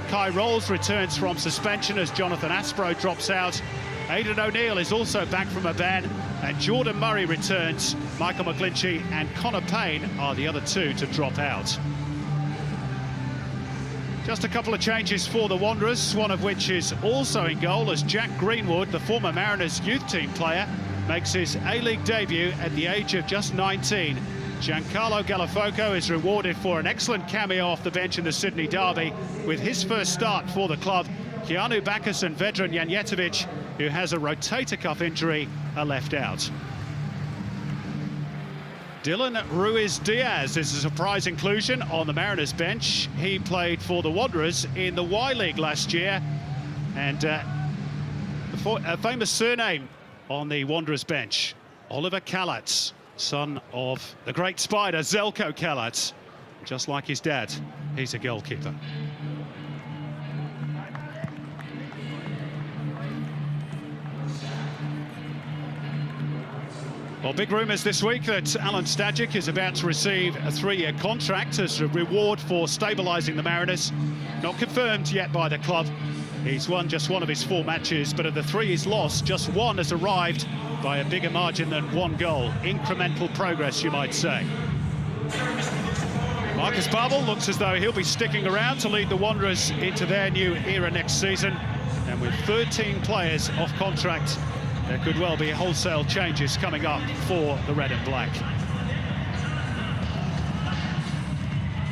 Kai Rolls returns from suspension as Jonathan Aspro drops out. Aidan O'Neill is also back from a ban, and Jordan Murray returns. Michael McGlinchey and Connor Payne are the other two to drop out. Just a couple of changes for the Wanderers, one of which is also in goal as Jack Greenwood, the former Mariners youth team player, makes his A-League debut at the age of just 19. Giancarlo Gallifoco is rewarded for an excellent cameo off the bench in the Sydney derby. With his first start for the club, Keanu Backus and Vedran Janjetovic, who has a rotator cuff injury, are left out. Dylan Ruiz-Diaz is a surprise inclusion on the Mariners bench. He played for the Wanderers in the Y-League last year, and a famous surname on the Wanderers bench, Oliver Kalatz, son of the great spider Zeljko Kalatz. Just like his dad, he's a goalkeeper. Well, big rumours this week that Alen Stajcic is about to receive a 3-year contract as a reward for stabilising the Mariners. Not confirmed yet by the club. He's won just one of his 4 matches, but of the 3 he's lost, just 1 has arrived by a bigger margin than 1 goal. Incremental progress, you might say. Marcus Babbel looks as though he'll be sticking around to lead the Wanderers into their new era next season. And with 13 players off contract, there could well be wholesale changes coming up for the Red and Black.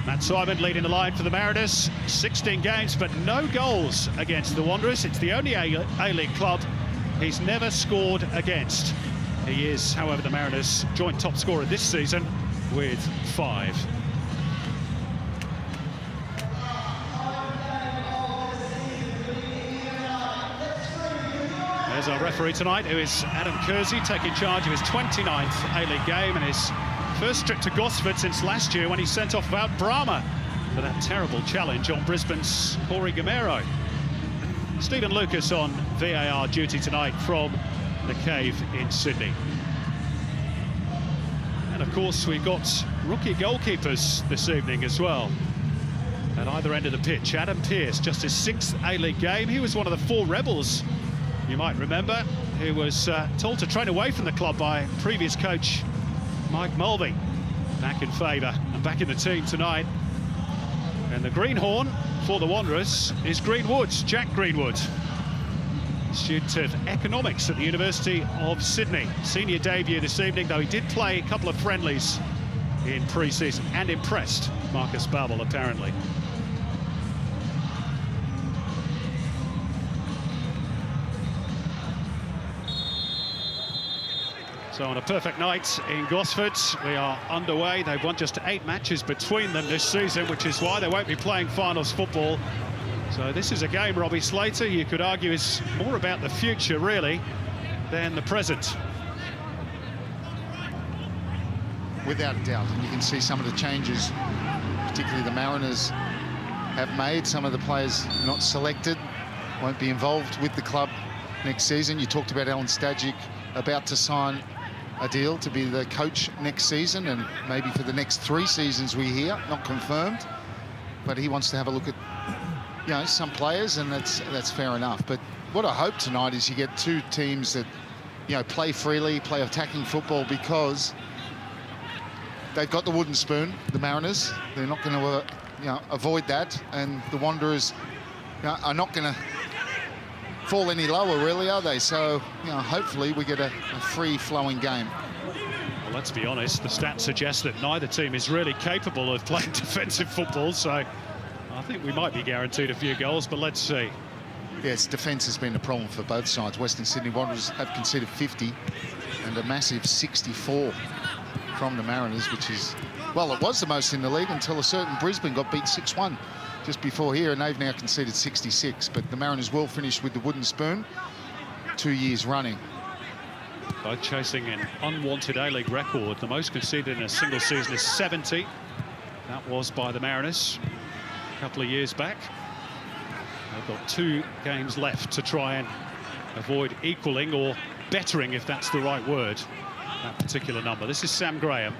Matt Simon leading the line for the Mariners. 16 games, but no goals against the Wanderers. It's the only A-League club he's never scored against. He is, however, the Mariners' joint top scorer this season with 5. There's our referee tonight, who is Adam Kersey, taking charge of his 29th A-League game and his first trip to Gosford since last year when he sent off Wout Brama for that terrible challenge on Brisbane's Corey Gamero. Stephen Lucas on VAR duty tonight from the Cave in Sydney. And of course we've got rookie goalkeepers this evening as well. At either end of the pitch, Adam Pearce, just his 6th A-League game. He was one of the 4 rebels, you might remember, who was told to train away from the club by previous coach Mike Mulvey. Back in favour and back in the team tonight. And the greenhorn for the Wanderers is Greenwood, Jack Greenwood, student of economics at the University of Sydney. Senior debut this evening, though he did play a couple of friendlies in pre-season and impressed Marcus Babbel, apparently. So on a perfect night in Gosford, we are underway. They've won just 8 matches between them this season, which is why they won't be playing finals football. So this is a game, Robbie Slater, you could argue is more about the future, really, than the present. Without a doubt, and you can see some of the changes, particularly the Mariners have made. Some of the players not selected won't be involved with the club next season. You talked about Alen Stajcic about to sign a deal to be the coach next season, and maybe for the next 3 seasons we hear, not confirmed, but he wants to have a look at, you know, some players, and that's fair enough. But what I hope tonight is you get 2 teams that, you know, play freely, play attacking football, because they've got the wooden spoon, the Mariners. They're not going to, you know, avoid that, and the Wanderers, you know, are not going to fall any lower, really, are they? So, you know, hopefully we get a free-flowing game. Well, let's be honest, the stats suggest that neither team is really capable of playing defensive football, so I think we might be guaranteed a few goals, but let's see. Yes, defence has been a problem for both sides. Western Sydney Wanderers have conceded 50 and a massive 64 from the Mariners, which is, well, it was the most in the league until a certain Brisbane got beat 6-1 just before here, and they've now conceded 66. But the Mariners will finish with the wooden spoon 2 years running. Both chasing an unwanted A-League record. The most conceded in a single season is 70. That was by the Mariners a couple of years back. They've got 2 games left to try and avoid equaling or bettering, if that's the right word, that particular number. This is Sam Graham.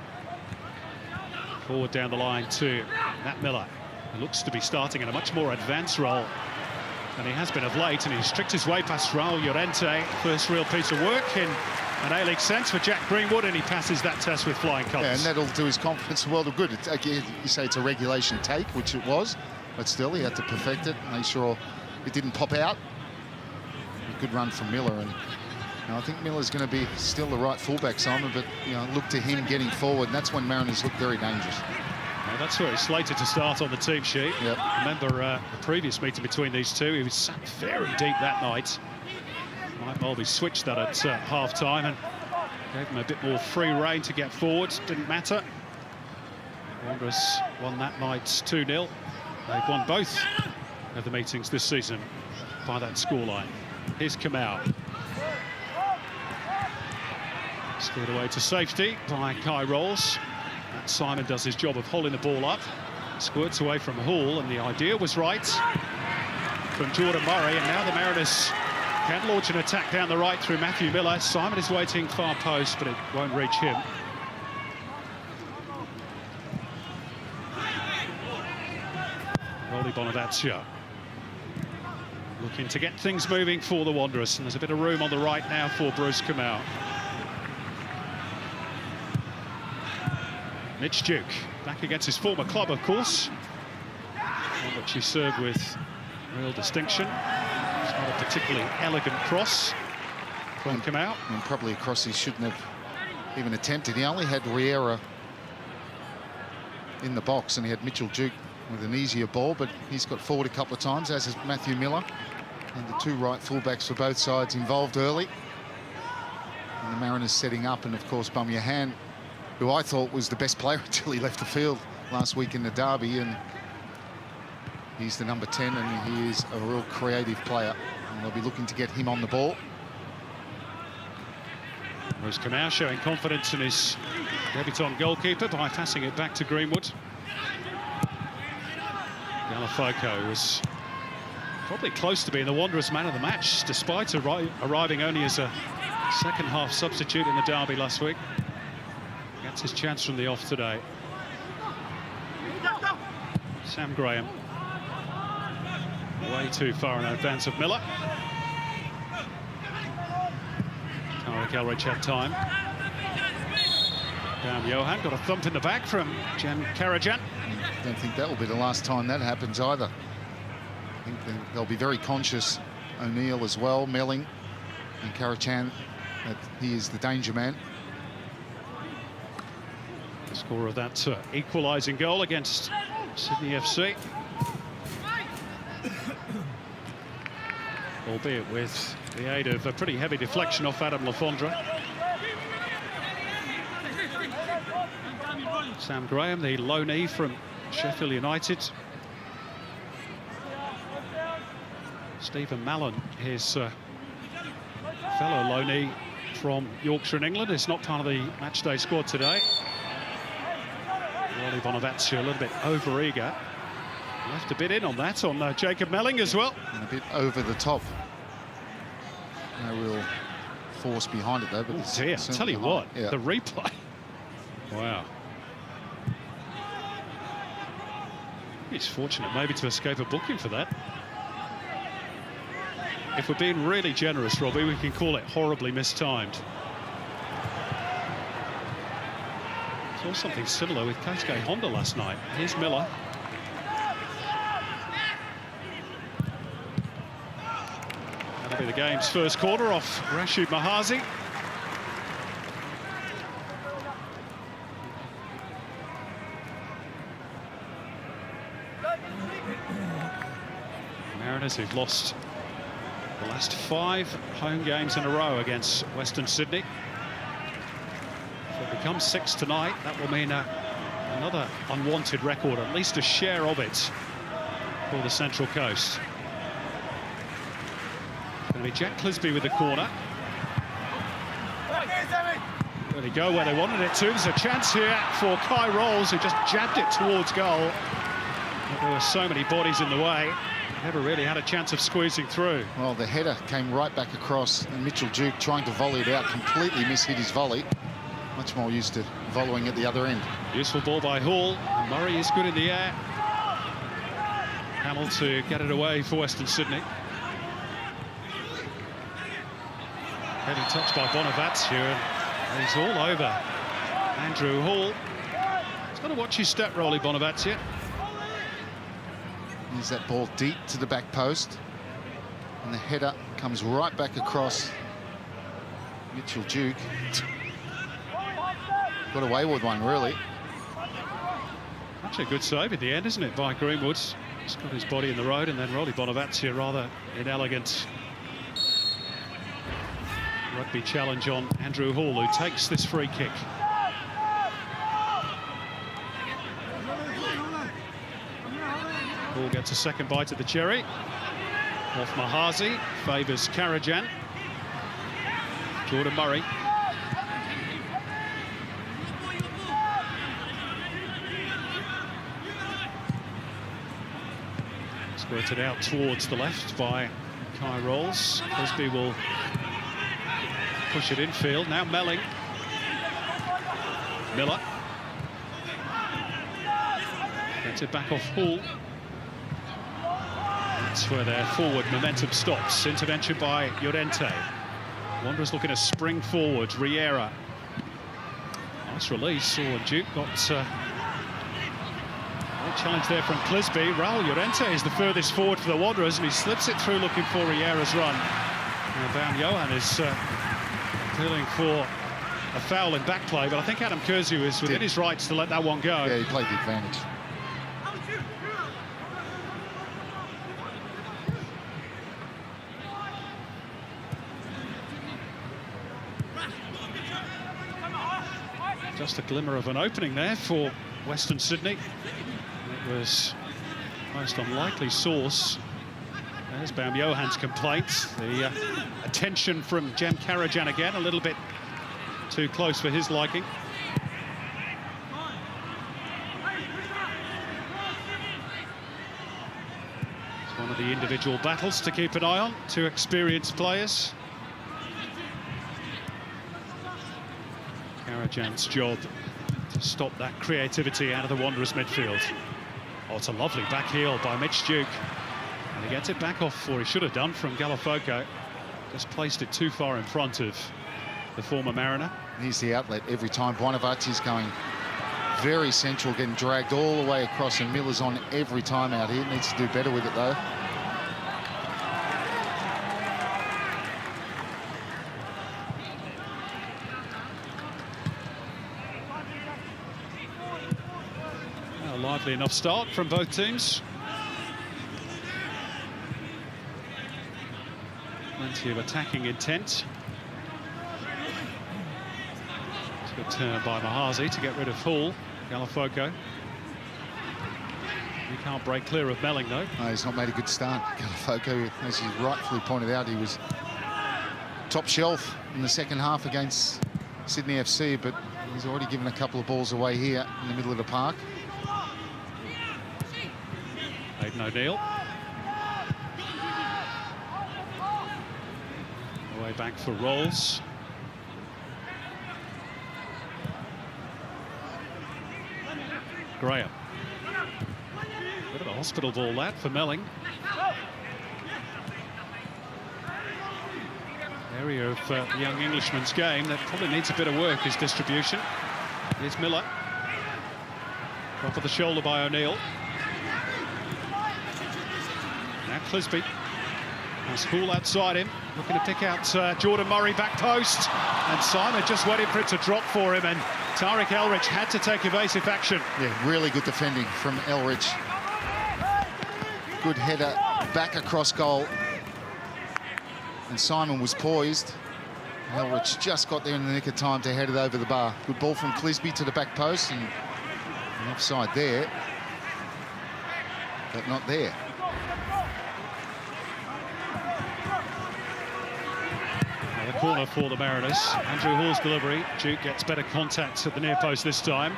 Forward down the line to Matt Miller. He looks to be starting in a much more advanced role than he has been of late, and he's tricked his way past Raul Llorente. First real piece of work in an A-League sense for Jack Greenwood, and he passes that test with flying colours. Yeah, and that'll do his confidence a world of good. You say it's a regulation take, which it was, but still he had to perfect it, make sure it didn't pop out. A good run from Miller, and I think Miller's going to be still the right fullback, Simon, but look to him getting forward, and that's when Mariners look very dangerous. Well, that's where he's slated to start on the team sheet. Yep. Remember the previous meeting between these two, he was sat very deep that night. Mike Mulvey switched that at half-time and gave him a bit more free rein to get forward. Didn't matter. Wanderers won that night 2-0. They've won both of the meetings this season by that scoreline. Here's Kamau. Squared away to safety by Kai Rolls. Simon does his job of holding the ball up. Squirts away from Hall, and the idea was right from Jordan Murray, and now the Mariners can launch an attack down the right through Matthew Miller. Simon is waiting far post, but it won't reach him. Rolly Bonavazio looking to get things moving for the Wanderers, and there's a bit of room on the right now for Bruce Kamau. Mitch Duke back against his former club, of course, one which he served with real distinction. It's not a particularly elegant cross from Kamau. And probably a cross he shouldn't have even attempted. He only had Riera in the box, and he had Mitchell Duke with an easier ball, but he's got forward a couple of times, as is Matthew Miller. And the two right fullbacks for both sides involved early. And the Mariners setting up, and of course Bumyahan, who I thought was the best player until he left the field last week in the derby, and he's the number 10, and he is a real creative player, and they'll be looking to get him on the ball. Bruce Kamau showing confidence in his debutant goalkeeper by passing it back to Greenwood. Galafoko was probably close to being the Wanderers man of the match, despite arriving only as a second-half substitute in the derby last week. Gets his chance from the off today. Sam Graham. Way too far in advance of Miller. Tarek Elridge had time. Down Johan, got a thump in the back from Jan Karajan. I don't think that will be the last time that happens either. I think they'll be very conscious, O'Neill as well, Melling and Karajan, that he is the danger man. The score of that equalising goal against Sydney FC. Albeit with the aid of a pretty heavy deflection off Adam Lafondra. Sam Graham, the loanee from Sheffield United. Stephen Mallon, his fellow loanee from Yorkshire in England, is not part of the matchday squad today. Rolly Bonavazio a little bit over-eager. Left a bit in on that on Jacob Melling as well. And a bit over the top. No real force behind it though. But oh dear, I'll tell you what, yeah. The replay. Wow. He's fortunate maybe to escape a booking for that. If we're being really generous, Robbie, we can call it horribly mistimed. Saw something similar with Keisuke Honda last night. Here's Miller. That'll be the game's first corner off Rashid Mahazi. Mariners, who've lost the last 5 home games in a row against Western Sydney. If it becomes 6 tonight, that will mean another unwanted record, at least a share of it for the Central Coast. It's going to be Jack Clisby with the corner. There they go where they wanted it to. There's a chance here for Kai Rolls, who just jabbed it towards goal. But there were so many bodies in the way. Never really had a chance of squeezing through. Well, the header came right back across, and Mitchell Duke trying to volley it out, completely mishit his volley. Much more used to volleying at the other end. Useful ball by Hall. Murray is good in the air. Hamill to get it away for Western Sydney. Heavy touch by Bonavazio, and he's all over Andrew Hall. He's got to watch his step, Rolly Bonavazio. Here's that ball deep to the back post, and the header comes right back across Mitchell Duke. Got away with one, really. Actually a good save at the end, isn't it, by Greenwood? He's got his body in the road, and then Rolly Bonavazio rather inelegant rugby challenge on Andrew Hall, who takes this free kick. Hall gets a second bite at the cherry. Off Mahazi, favours Karajan. Jordan Murray. Squirted out towards the left by Kai Rolls. Clisby will push it infield. Now Melling. Miller. Gets it back off Hall. That's where their forward momentum stops. Intervention by Llorente. Wanderers looking to spring forward. Riera. Nice release. Duke got a challenge there from Clisby. Raul Llorente is the furthest forward for the Wanderers, and he slips it through looking for Riera's run. And Baum Johan is appealing for a foul in back play, but I think Adam Kurzu is within his rights to let that one go. Yeah, he played the advantage. Just a glimmer of an opening there for Western Sydney. It was most unlikely source. There's Baum Johan's complaint. The attention from Jem Karajan again, a little bit too close for his liking. It's one of the individual battles to keep an eye on. Two experienced players. Karajan's job to stop that creativity out of the Wanderers midfield. Oh, it's a lovely back heel by Mitch Duke. And he gets it back off, or he should have done, from Gallifoco. Just placed it too far in front of the former Mariner. Here's the outlet every time. Bonavazzi's going very central, getting dragged all the way across, and Miller's on every time out here. Needs to do better with it, though. Lively enough start from both teams. Plenty of attacking intent. It's a good turn by Mahazi to get rid of Hall. Gallifoco. He can't break clear of Melling, though. No, he's not made a good start. Gallifoco, as you rightfully pointed out, he was top shelf in the second half against Sydney FC, but he's already given a couple of balls away here in the middle of the park. Aidan O'Neill. Away back for Rolls. Graham. Bit of a hospital ball that for Melling. Area of the young Englishman's game that probably needs a bit of work is distribution. Here's Miller. Drop of the shoulder by O'Neill. Now Clisby has Hall outside him, looking to pick out Jordan Murray back post, and Simon just waiting for it to drop for him, and Tariq Elrich had to take evasive action. Yeah, really good defending from Elrich. Good header back across goal, and Simon was poised. Elrich just got there in the nick of time to head it over the bar. Good ball from Clisby to the back post, and offside there, but not there. Corner for the Mariners. Andrew Hall's delivery. Duke gets better contact at the near post this time.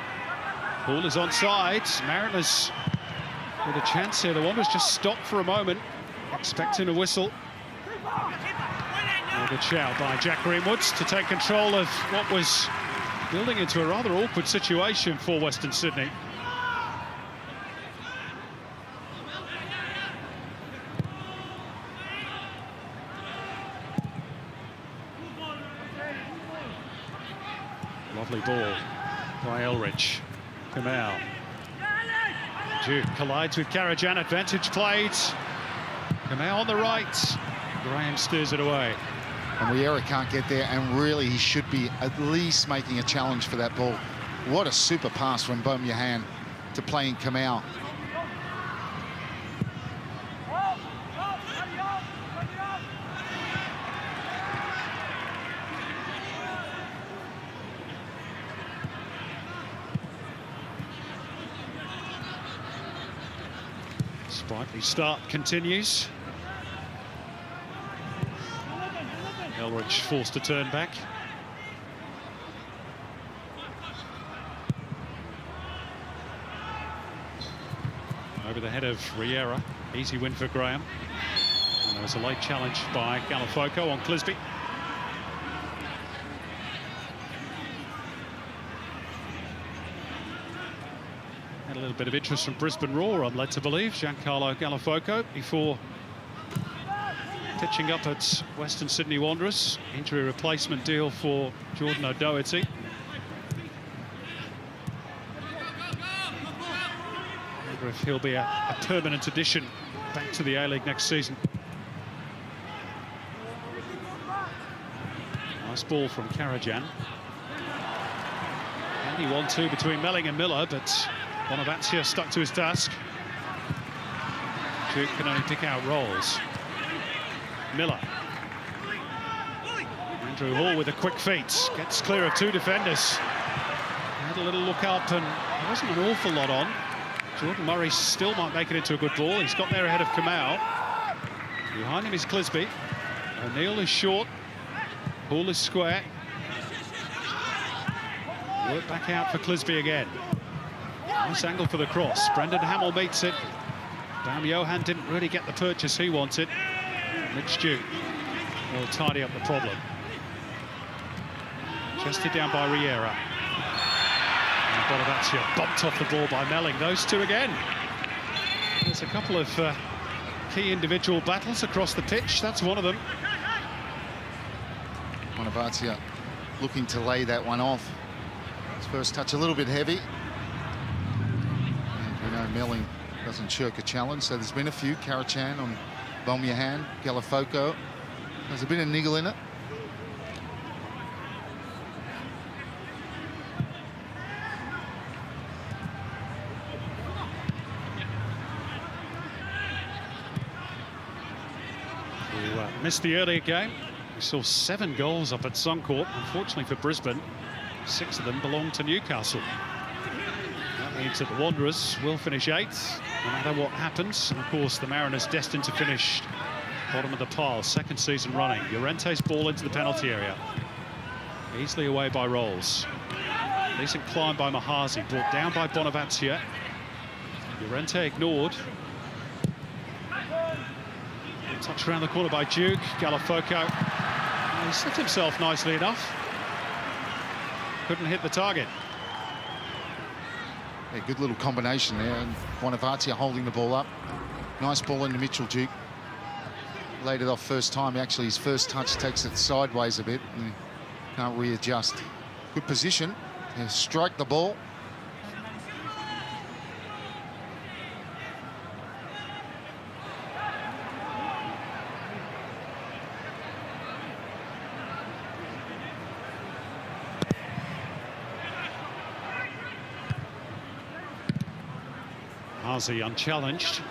Hall is onside. Mariners with a chance here. The Wanderers just stopped for a moment, expecting a whistle. A good shout by Jack Greenwoods to take control of what was building into a rather awkward situation for Western Sydney. Lovely ball by Elridge. Kamau. Duke collides with Karajan. Advantage played. Kamau on the right. Graham steers it away. And Riera can't get there, and really he should be at least making a challenge for that ball. What a super pass from Baume to playing Kamau. Sprightly start continues. Elridge forced to turn back. Over the head of Riera. Easy win for Graham. And there was a late challenge by Galafoco on Clisby. Had a little bit of interest from Brisbane Roar, I'm led to believe. Giancarlo Galafoco before pitching up at Western Sydney Wanderers. Injury replacement deal for Jordan O'Doherty. I wonder if he'll be a permanent addition back to the A-League next season. Nice ball from Karajan. Handy 1-2 between Melling and Miller, but Bonavacia stuck to his task. Duke can only pick out rolls. Miller. Andrew Hall with a quick feet. Gets clear of two defenders. Had a little look up and there wasn't an awful lot on. Jordan Murray still might make it into a good ball. He's got there ahead of Kamau. Behind him is Clisby. O'Neill is short. Hall is square. Work back out for Clisby again. Nice angle for the cross. Brendan Hamill meets it. Bam Johan didn't really get the purchase he wanted. Mitch Duke will tidy up the problem. Chested down by Riera. And Bonavacia bumped off the ball by Melling. Those two again. There's a couple of key individual battles across the pitch. That's one of them. Bonavacia looking to lay that one off. His first touch a little bit heavy. And we know Melling doesn't shirk a challenge, so there's been a few. Karajan on Baume, Galafoco. There's a bit of niggle in it. We missed the earlier game. We saw 7 goals up at Suncorp. Unfortunately for Brisbane, 6 of them belong to Newcastle. That means that the Wanderers will finish 8th, no matter what happens. And of course, the Mariners destined to finish bottom of the pile, 2nd season running. Llorente's ball into the penalty area. Easily away by Rolls. Decent climb by Mahazi, brought down by Bonavacia. Llorente ignored. Touch around the corner by Duke. Galafoco. He set himself nicely enough. Couldn't hit the target. A good little combination there, and Bonavacia holding the ball up. Nice ball into Mitchell Duke. Laid it off first time. Actually, his first touch takes it sideways a bit and can't readjust. Good position. Yeah, strike the ball. Hazy unchallenged.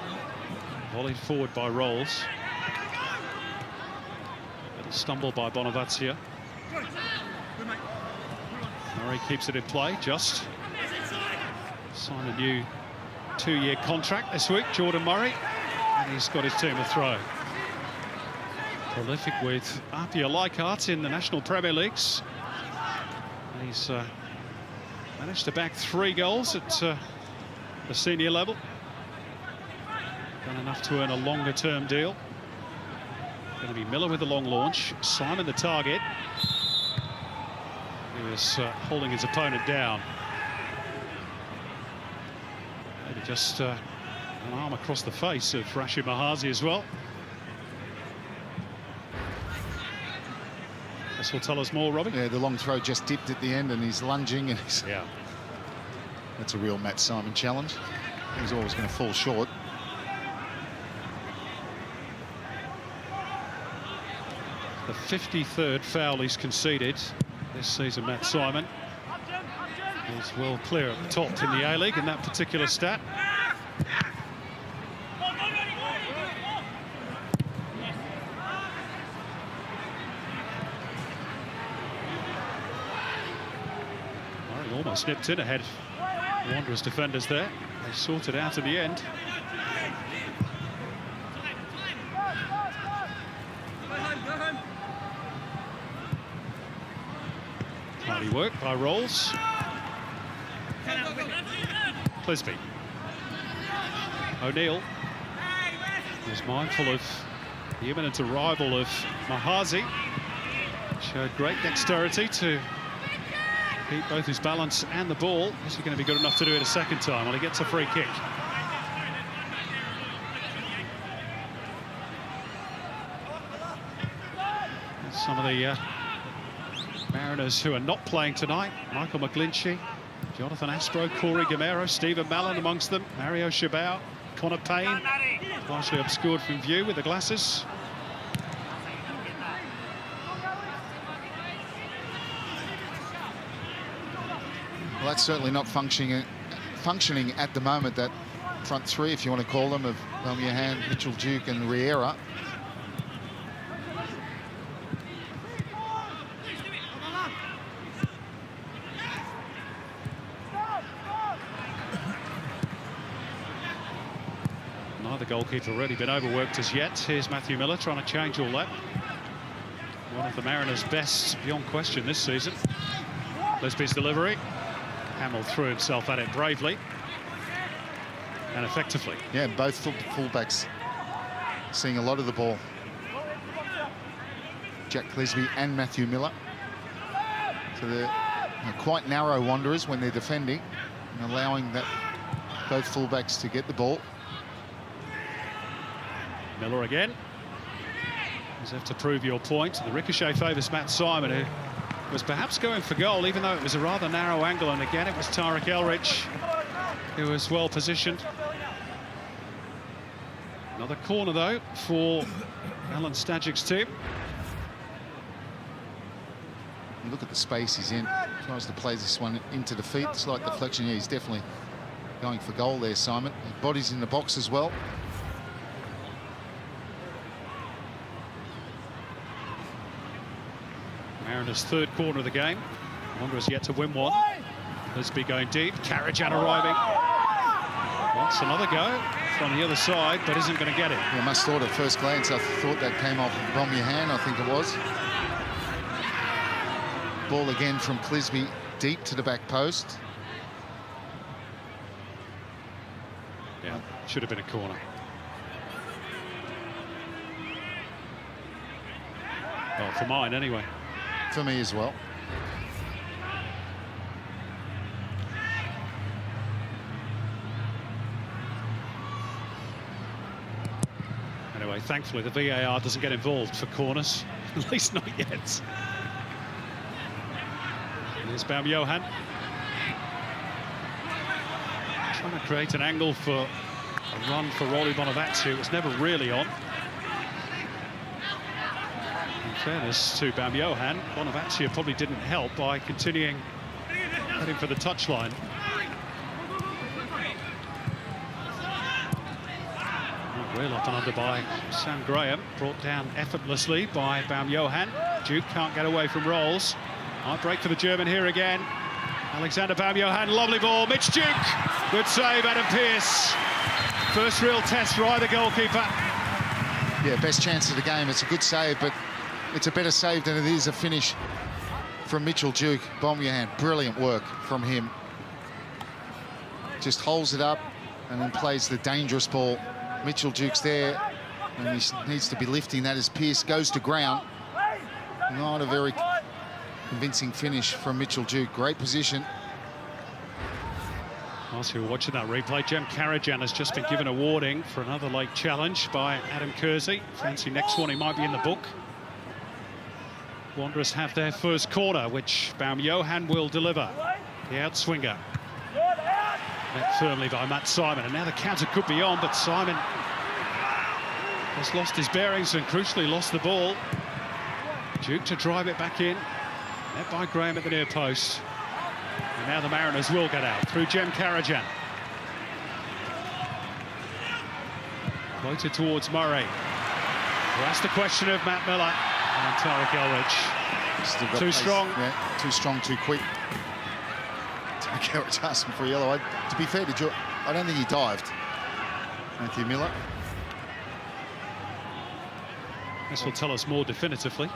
Volleyed forward by Rolls. Little stumble by Bonavacia. Murray keeps it in play, just. Signed a new 2-year contract this week, Jordan Murray. And he's got his team a throw. Prolific with Apia Leichhardt in the National Premier Leagues. He's managed to back 3 goals at the senior level. Done enough to earn a longer-term deal. Going to be Miller with the long launch. Simon the target. He was holding his opponent down. Maybe just an arm across the face of Rashid Mahazi as well. This will tell us more, Robbie. Yeah, the long throw just dipped at the end, and he's lunging, and Yeah. that's a real Matt Simon challenge. He's always going to fall short. The 53rd foul he's conceded this season, Matt Simon. He's well clear at the top in the A-League in that particular stat. He almost nipped in ahead. Wanderers defenders there. They sorted out in the end. Hardy work by Rolls. Clisby. O'Neill was mindful of the imminent arrival of Mahazi. Showed great dexterity to keep both his balance and the ball. Is he going to be good enough to do it a second time? Well, he gets a free kick. Some of the Mariners who are not playing tonight: Michael McGlinchey, Jonathan Aspro, Corey Gamero, Stephen Mallon amongst them, Mario Chabot, Connor Payne, partially obscured from view with the glasses. Well, that's certainly not functioning at the moment, that front three, if you want to call them, of Balmuahan, Mitchell Duke and Riera. Neither goalkeeper really been overworked as yet. Here's Matthew Miller trying to change all that. One of the Mariners' best, beyond question, this season. Lisby's delivery. Hamill threw himself at it bravely and effectively. Yeah, both fullbacks seeing a lot of the ball. Jack Clisby and Matthew Miller. So they're quite narrow Wanderers when they're defending and allowing that both fullbacks to get the ball. Miller again. You have to prove your point. The ricochet favours Matt Simon, who was perhaps going for goal, even though it was a rather narrow angle, and again it was Tarek Elrich who was well positioned. Another corner though for Alan Stagic's team. You look at the space he's in, tries to play this one into the feet, slight deflection. Yeah, he's definitely going for goal there, Simon. His body's in the box as well. Mariners' third corner of the game. Wanderers yet to win one. Lisby going deep. Karajan arriving. Wants another go from the other side, but isn't going to get it. Yeah, I must thought at first glance, I thought that came off Balmuahan, I think it was. Ball again from Clisby, deep to the back post. Yeah, should have been a corner. Well, for mine anyway. For me as well. Anyway, thankfully the VAR doesn't get involved for corners, at least not yet. Here's Balmuahan. Trying to create an angle for a run for Rolly Bonavazzi. It was never really on. In fairness to Balmuahan, Bonavazzi probably didn't help by continuing heading for the touchline. Well up and under by Sam Graham, brought down effortlessly by Balmuahan. Duke can't get away from Rolls. Hard break for the German here again. Alexander Balmuahan, lovely ball. Mitch Duke, good save, Adam Pearce. First real test for either goalkeeper. Yeah, best chance of the game. It's a good save, but it's a better save than it is a finish from Mitchell Duke. Balmuahan, brilliant work from him. Just holds it up and then plays the dangerous ball. Mitchell Duke's there, and he needs to be lifting that as Pearce goes to ground. Not a very convincing finish from Mitchell Duke. Great position. Whilst you were watching that replay, Jem Karajan has just been given a warning for another late challenge by Adam Kersey. Fancy next one, he might be in the book. Wanderers have their first corner, which Baum-Johann will deliver. The outswinger. Met firmly by Matt Simon, and now the counter could be on, but Simon has lost his bearings and crucially lost the ball. Duke to drive it back in. Met by Graham at the near post. And now the Mariners will get out through Jem Karajan. Floated towards Murray. Well, that's the question of Matt Miller and Tariq Elridge. Too strong. Yeah, too strong, too quick. Tariq Elridge asking for a yellow. To be fair to George, I don't think he dived. Matthew Miller. This will tell us more definitively.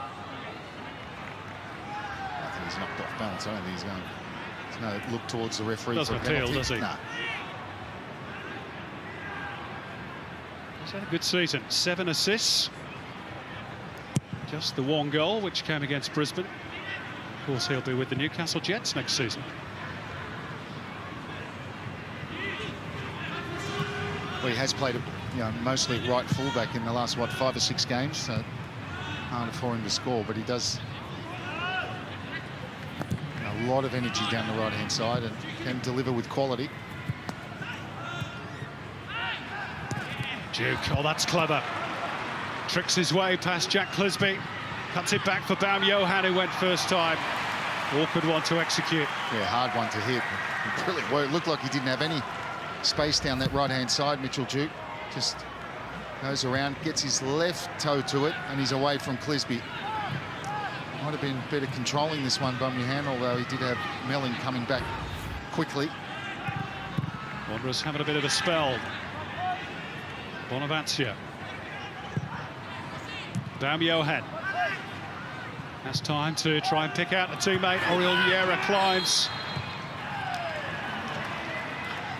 I think he's knocked off balance. I don't think he's going. There's no look towards the referee. Doesn't appeal, does he? Nah. He's had a good season. 7 assists. Just the one goal, which came against Brisbane. Of course, he'll be with the Newcastle Jets next season. Well, he has played, mostly right fullback in the last 5 or 6 games. So harder for him to score, but he does a lot of energy down the right-hand side and can deliver with quality. Duke, oh, that's clever. Tricks his way past Jack Clisby. Cuts it back for Baum-Johann, who went first time. Awkward one to execute. Yeah, hard one to hit. Brilliant work. It looked like he didn't have any space down that right-hand side, Mitchell Duke. Just goes around, gets his left toe to it, and he's away from Clisby. Might have been better controlling this one, Baum-Johann, although he did have Melling coming back quickly. Wanderers having a bit of a spell. Bonavacia. Baum-Johann has time to try and pick out a teammate. Oriol Vieira climbs.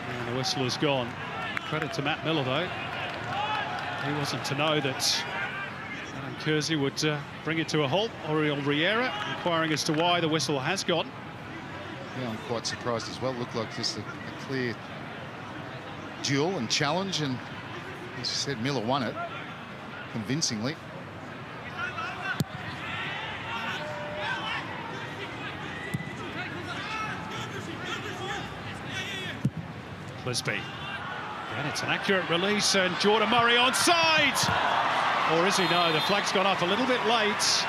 And the whistle is gone. Credit to Matt Miller, though. He wasn't to know that Adam Kersey would bring it to a halt. Oriol Vieira inquiring as to why the whistle has gone. Yeah, I'm quite surprised as well. Looked like just a clear duel and challenge, and as you said, Miller won it convincingly. Clisby. And it's an accurate release, and Jordan Murray onside! Or is he? No, the flag's gone up a little bit late.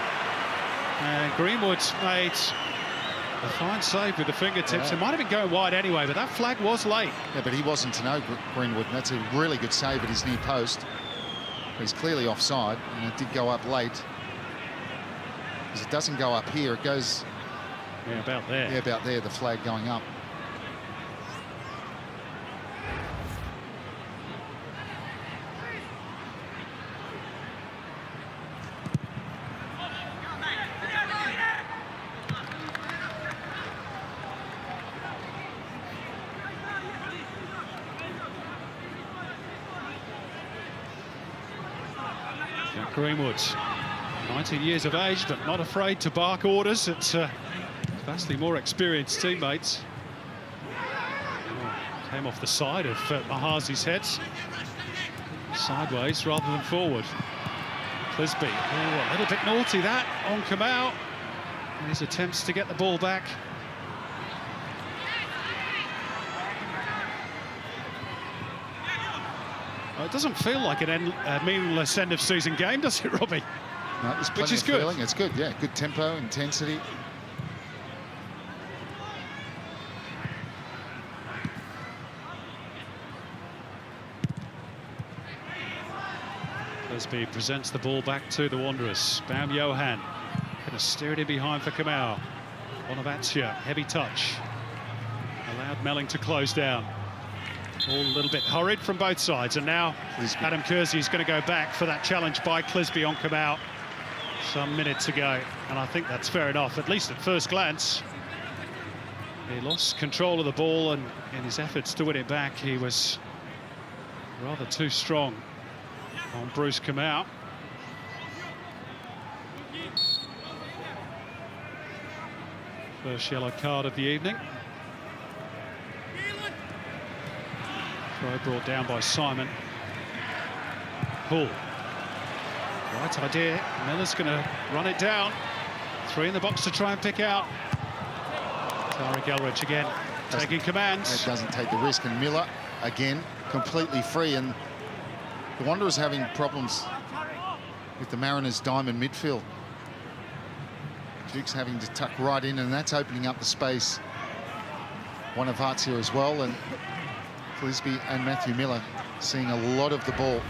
And Greenwood made a fine save with the fingertips. Yeah. It might have been going wide anyway, but that flag was late. Yeah, but he wasn't to know, Greenwood. And that's a really good save at his near post. He's clearly offside, and it did go up late. Because it doesn't go up here, it goes... Yeah, about there. Yeah, about there, the flag going up. Greenwood, 19 years of age, but not afraid to bark orders at vastly more experienced teammates. Oh, came off the side of Mahazi's head, sideways rather than forward. Clisby, oh, a little bit naughty that on Kamau. His attempts to get the ball back. Well, it doesn't feel like a meaningless end-of-season game, does it, Robbie? No, there's plenty of feeling. It's good, yeah. Good tempo, intensity. Clisby presents the ball back to the Wanderers. Baum-Johann going to steer it in behind for Kamau. Bonavacia, heavy touch. Allowed Melling to close down. All a little bit hurried from both sides, and now Clisby. Adam Kersey is going to go back for that challenge by Clisby on Kamau some minutes ago, and I think that's fair enough, at least at first glance. He lost control of the ball, and in his efforts to win it back, he was rather too strong on Bruce Kamau. First yellow card of the evening. Throw brought down by Simon. Hull. Right idea. Miller's going to run it down. Three in the box to try and pick out. Tariq Elrich again taking command. That doesn't take the risk, and Miller again completely free, and the Wanderers having problems with the Mariners' diamond midfield. Duke's having to tuck right in, and that's opening up the space. One of Hearts here as well, and Clisby and Matthew Miller seeing a lot of the ball.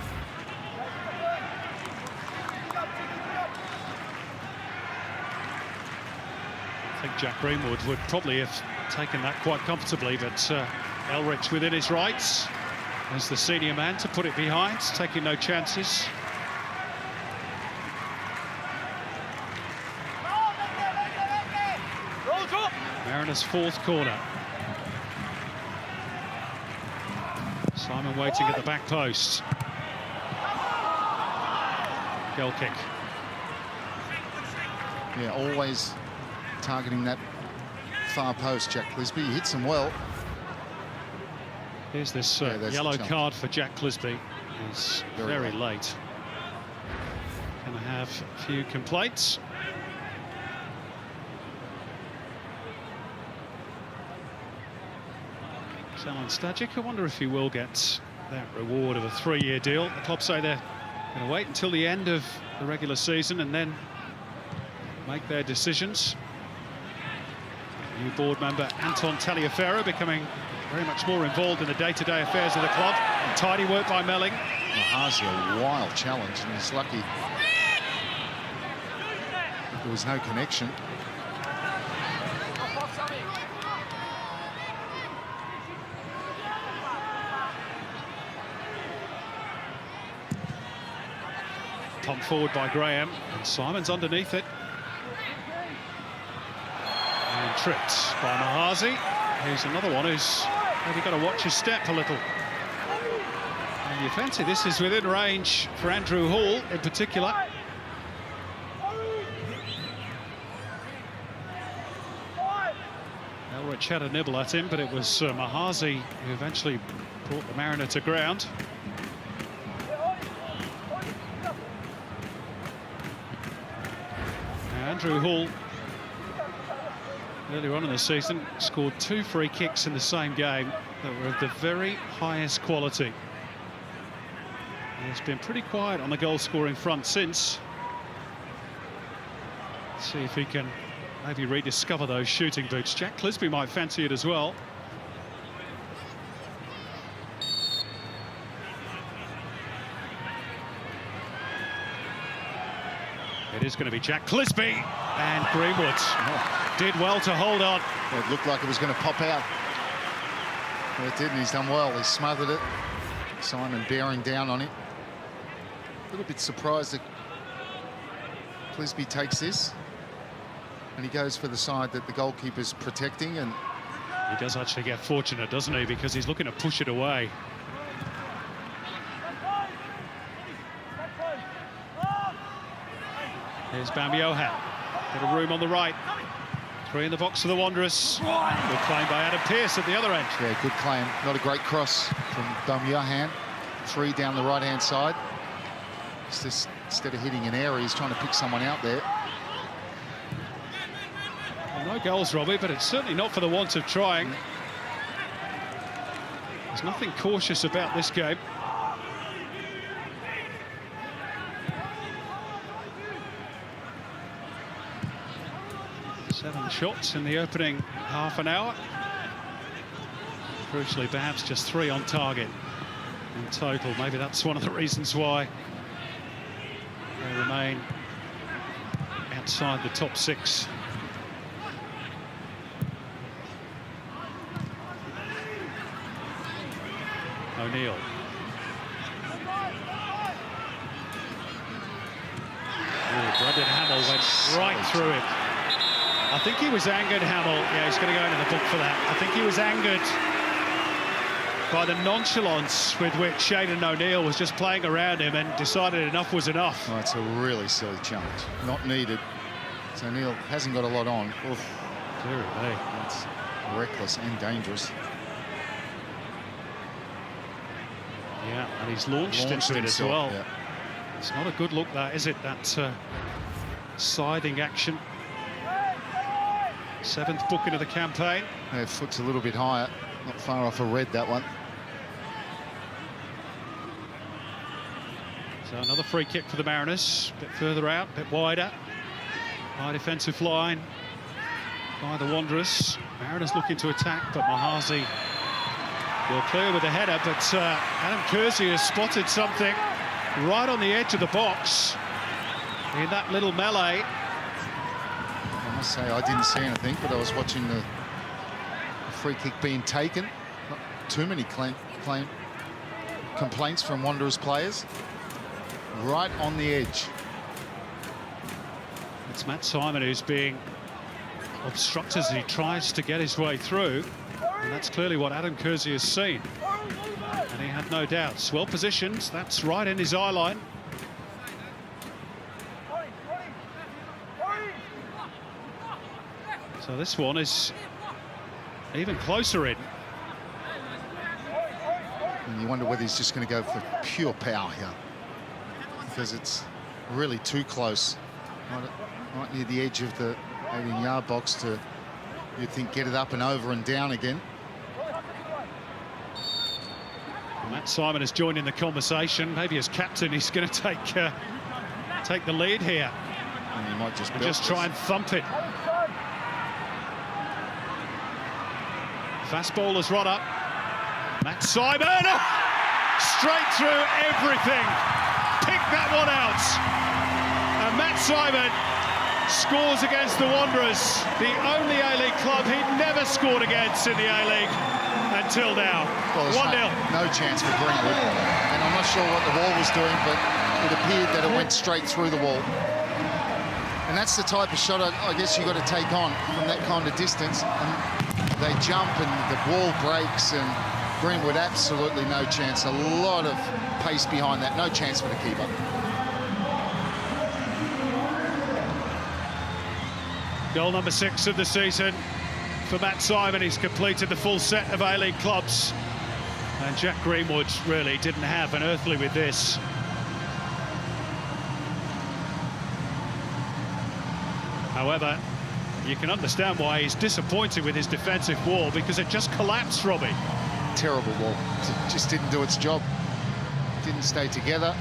I think Jack Greenwood would probably have taken that quite comfortably, but Elrich within his rights as the senior man to put it behind, taking no chances. Mariners' fourth corner. Simon waiting at the back post. Goal kick. Yeah, always targeting that far post, Jack Clisby. He hits them well. Here's this yellow card for Jack Clisby. He's very late. Going to have a few complaints. Alan Stajic, I wonder if he will get that reward of a 3-year deal. The club say they're going to wait until the end of the regular season and then make their decisions. New board member Anton Taliaferro becoming very much more involved in the day-to-day affairs of the club. And tidy work by Melling. Mahazi, a wild challenge, and he's lucky there was no connection. Pumped forward by Graham, and Simon's underneath it. And tripped by Mahazi. Here's another one who's maybe got to watch his step a little. And you fancy this is within range for Andrew Hall in particular. Elrich had a nibble at him, but it was Mahazi who eventually brought the Mariner to ground. Andrew Hall, earlier on in the season, scored 2 free kicks in the same game that were of the very highest quality. He's been pretty quiet on the goal-scoring front since. Let's see if he can maybe rediscover those shooting boots. Jack Clisby might fancy it as well. It is going to be Jack Clisby, and Greenwood did well to hold on. It looked like it was going to pop out, but it didn't. He's done well. He smothered it. Simon bearing down on it. A little bit surprised that Clisby takes this, and he goes for the side that the goalkeeper's protecting. And he does actually get fortunate, doesn't he? Because he's looking to push it away. Here's Bam Johan. Bit of room on the right. 3 in the box for the Wanderers. Good claim by Adam Pearce at the other end. Yeah, good claim. Not a great cross from Bam Johan. 3 down the right-hand side. It's just, instead of hitting an area, he's trying to pick someone out there. Well, no goals, Robbie, but it's certainly not for the want of trying. There's nothing cautious about this game. Seven shots in the opening half an hour. Crucially, perhaps just 3 on target in total. Maybe that's one of the reasons why they remain outside the top 6. O'Neill. Brendan Hamill went right through him. I think he was angered, Hamill. Yeah, he's going to go into the book for that. I think he was angered by the nonchalance with which Shayden O'Neill was just playing around him and decided enough was enough. Oh, it's a really silly challenge. Not needed. So O'Neill hasn't got a lot on. Oof. It's reckless and dangerous. Yeah, and he's launched into it as well. Yeah. It's not a good look, that, is it? That siding action. 7th booking of the campaign. Their foot's a little bit higher, not far off a red, that one. So another free kick for the Mariners, a bit further out, a bit wider. High defensive line by the Wanderers. Mariners looking to attack, but Mahazi will clear with a header, but Adam Kersey has spotted something right on the edge of the box in that little melee. I must say I didn't see anything, but I was watching the free kick being taken. Not too many complaints from Wanderers players. Right on the edge. It's Matt Simon who's being obstructed as he tries to get his way through, and that's clearly what Adam Kersey has seen, and he had no doubts. Well positioned, that's right in his eye line. So this one is even closer in. And you wonder whether he's just going to go for pure power here, because it's really too close. Right near the edge of the 18-yard box to, you'd think, get it up and over and down again. Matt Simon has joined in the conversation. Maybe as captain, he's going to take the lead here. And he might just try and thump it. Fast bowler's run up. Matt Simon, straight through everything. Pick that one out. And Matt Simon scores against the Wanderers, the only A-League club he'd never scored against in the A-League until now. Well, 1-0. No chance for Greenwood. And I'm not sure what the wall was doing, but it appeared that it went straight through the wall. And that's the type of shot I guess you've got to take on from that kind of distance. And they jump and the wall breaks, and Greenwood absolutely no chance. A lot of pace behind that. No chance for the keeper. Goal number 6 of the season for Matt Simon. He's completed the full set of A-League clubs. And Jack Greenwood really didn't have an earthly with this. However, you can understand why he's disappointed with his defensive wall, because it just collapsed, Robbie. Terrible wall. It just didn't do its job. Didn't stay together.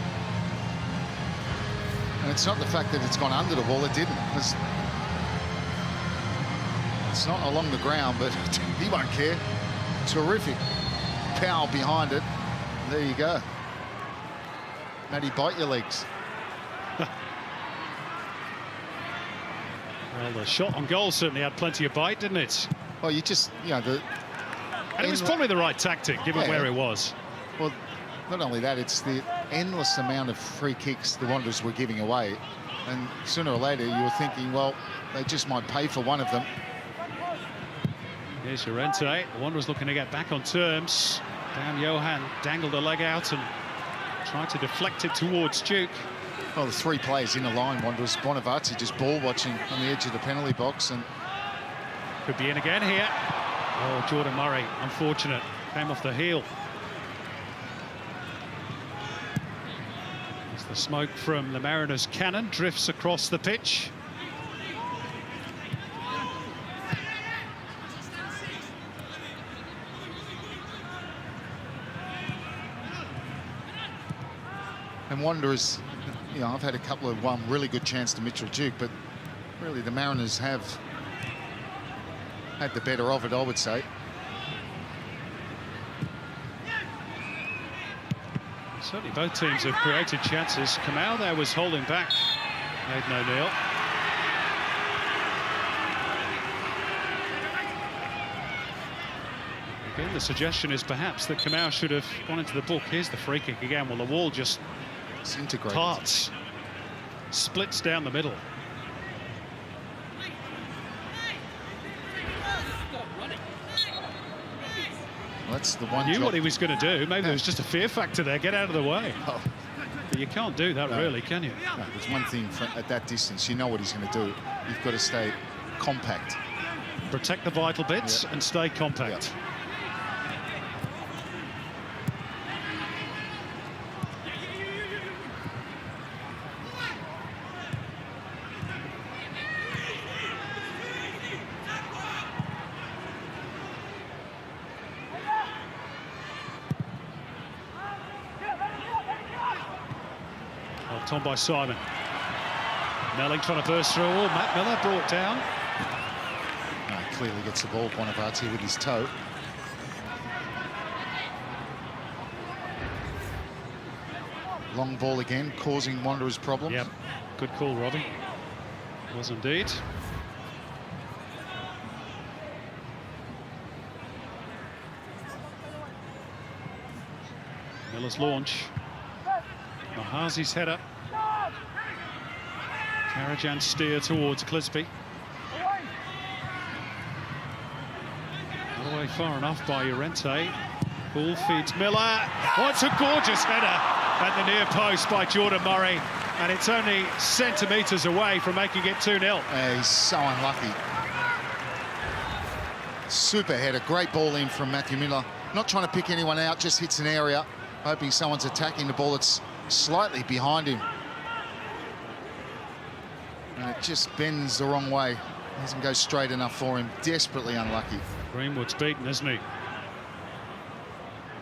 And it's not the fact that it's gone under the wall, it didn't. It's not along the ground, but he won't care. Terrific power behind it. There you go. Matty, bite your legs. Well, the shot on goal certainly had plenty of bite, didn't it? Well, you just, you know, and it was probably the right tactic, given where it was. Well, not only that, it's the endless amount of free kicks the Wanderers were giving away. And sooner or later, you were thinking, well, they just might pay for one of them. Here's Llorente. The Wanderers looking to get back on terms. Dan Johan dangled a leg out and tried to deflect it towards Duke. Well, the 3 players in a line. Wanderers, Bonavati just ball watching on the edge of the penalty box, and could be in again here. Oh, Jordan Murray, unfortunate, came off the heel. As the smoke from the Mariners' cannon drifts across the pitch. And Wanderers, you know, I've had a couple of one really good chance to Mitchell Duke, but really the Mariners have had the better of it, I would say. Certainly both teams have created chances. Kamau there was holding back Aidan O'Neill. Again, the suggestion is perhaps that Kamau should have gone into the book. Here's the free kick again. Well, the wall just parts, splits down the middle. Well, that's the one. Knew what he was going to do. Maybe there was just a fear factor there. Get out of the way. Oh. But you can't do that, really, can you? No, there's one thing at that distance. You know what he's going to do. You've got to stay compact. Protect the vital bits and stay compact. Kept on by Simon. Melling trying to burst through. Oh, Matt Miller brought down. No, clearly gets the ball, Bonavati, with his toe. Long ball again, causing Wanderers problems. Yep, good call, Robbie. Was indeed. Miller's launch. Mahazi's header. Karajan steer towards Clisby. All the way far enough by Llorente. Ball feeds Miller. Oh, it's a gorgeous header at the near post by Jordan Murray. And it's only centimetres away from making it 2-0. He's so unlucky. Super header, great ball in from Matthew Miller. Not trying to pick anyone out, just hits an area, hoping someone's attacking the ball that's slightly behind him. And it just bends the wrong way. Doesn't go straight enough for him. Desperately unlucky. Greenwood's beaten, isn't he?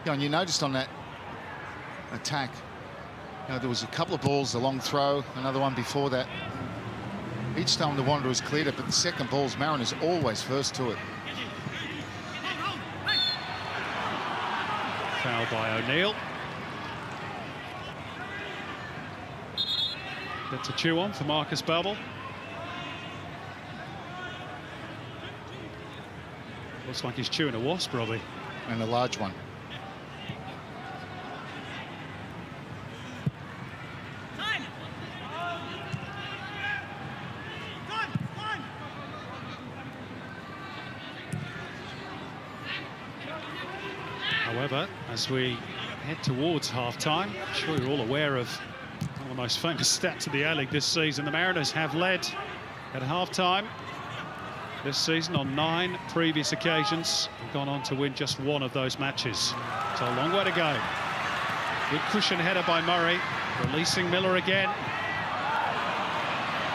Yeah, and you noticed on that attack, there was a couple of balls, a long throw, another one before that. Each time the Wanderers cleared it, but the second ball's Mariners always first to it. Foul by O'Neill. Bit to chew on for Marcus Babbel. Looks like he's chewing a wasp, Robbie. And a large one. However, as we head towards half-time, I'm sure you're all aware of one of the most famous stats of the A-League this season. The Mariners have led at half-time this season on 9 previous occasions and gone on to win just one of those matches. So a long way to go. Good cushion header by Murray, releasing Miller again.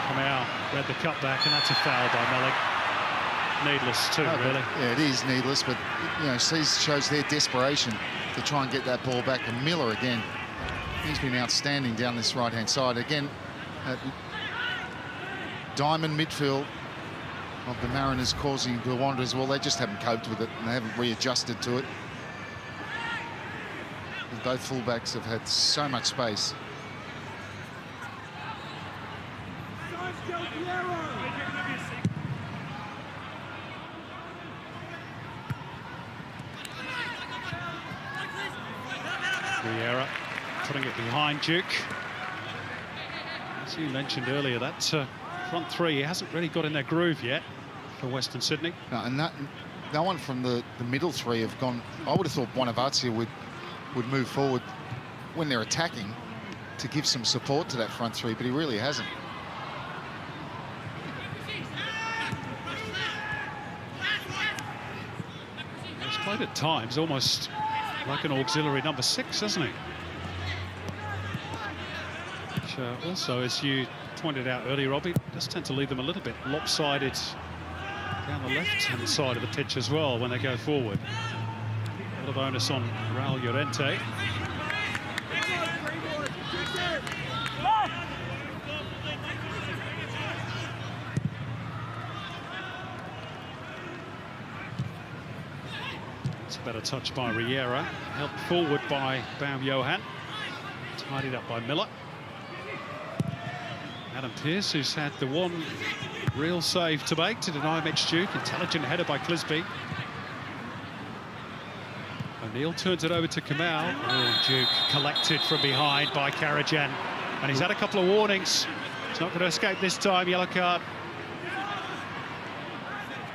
Kamau read the cutback, and that's a foul by Melling. Needless too, really. Yeah, it is needless, but shows their desperation to try and get that ball back. And Miller again, he's been outstanding down this right-hand side. Again, diamond midfield of the Mariners causing the Wanderers, well, they just haven't coped with it and they haven't readjusted to it. And both fullbacks have had so much space. Riera putting it behind Duke. As you mentioned earlier, that front three hasn't really got in their groove yet for Western Sydney. No, and that one from the middle three have gone. I would have thought Bonavazia would move forward when they're attacking to give some support to that front three, but he really hasn't. He's played at times almost like an auxiliary number 6, hasn't he? Which also, as you pointed out earlier, Robbie, does tend to leave them a little bit lopsided down the left-hand side of the pitch as well when they go forward. A lot of onus on Raul Llorente. It's a better touch by Riera, helped forward by Bam Johan, tidied up by Miller. Adam Pearce, who's had the one real save to make to deny Mitch Duke. Intelligent header by Clisby. O'Neill turns it over to Kamau. Oh, Duke collected from behind by Karajan. And he's had a couple of warnings. He's not going to escape this time, yellow card.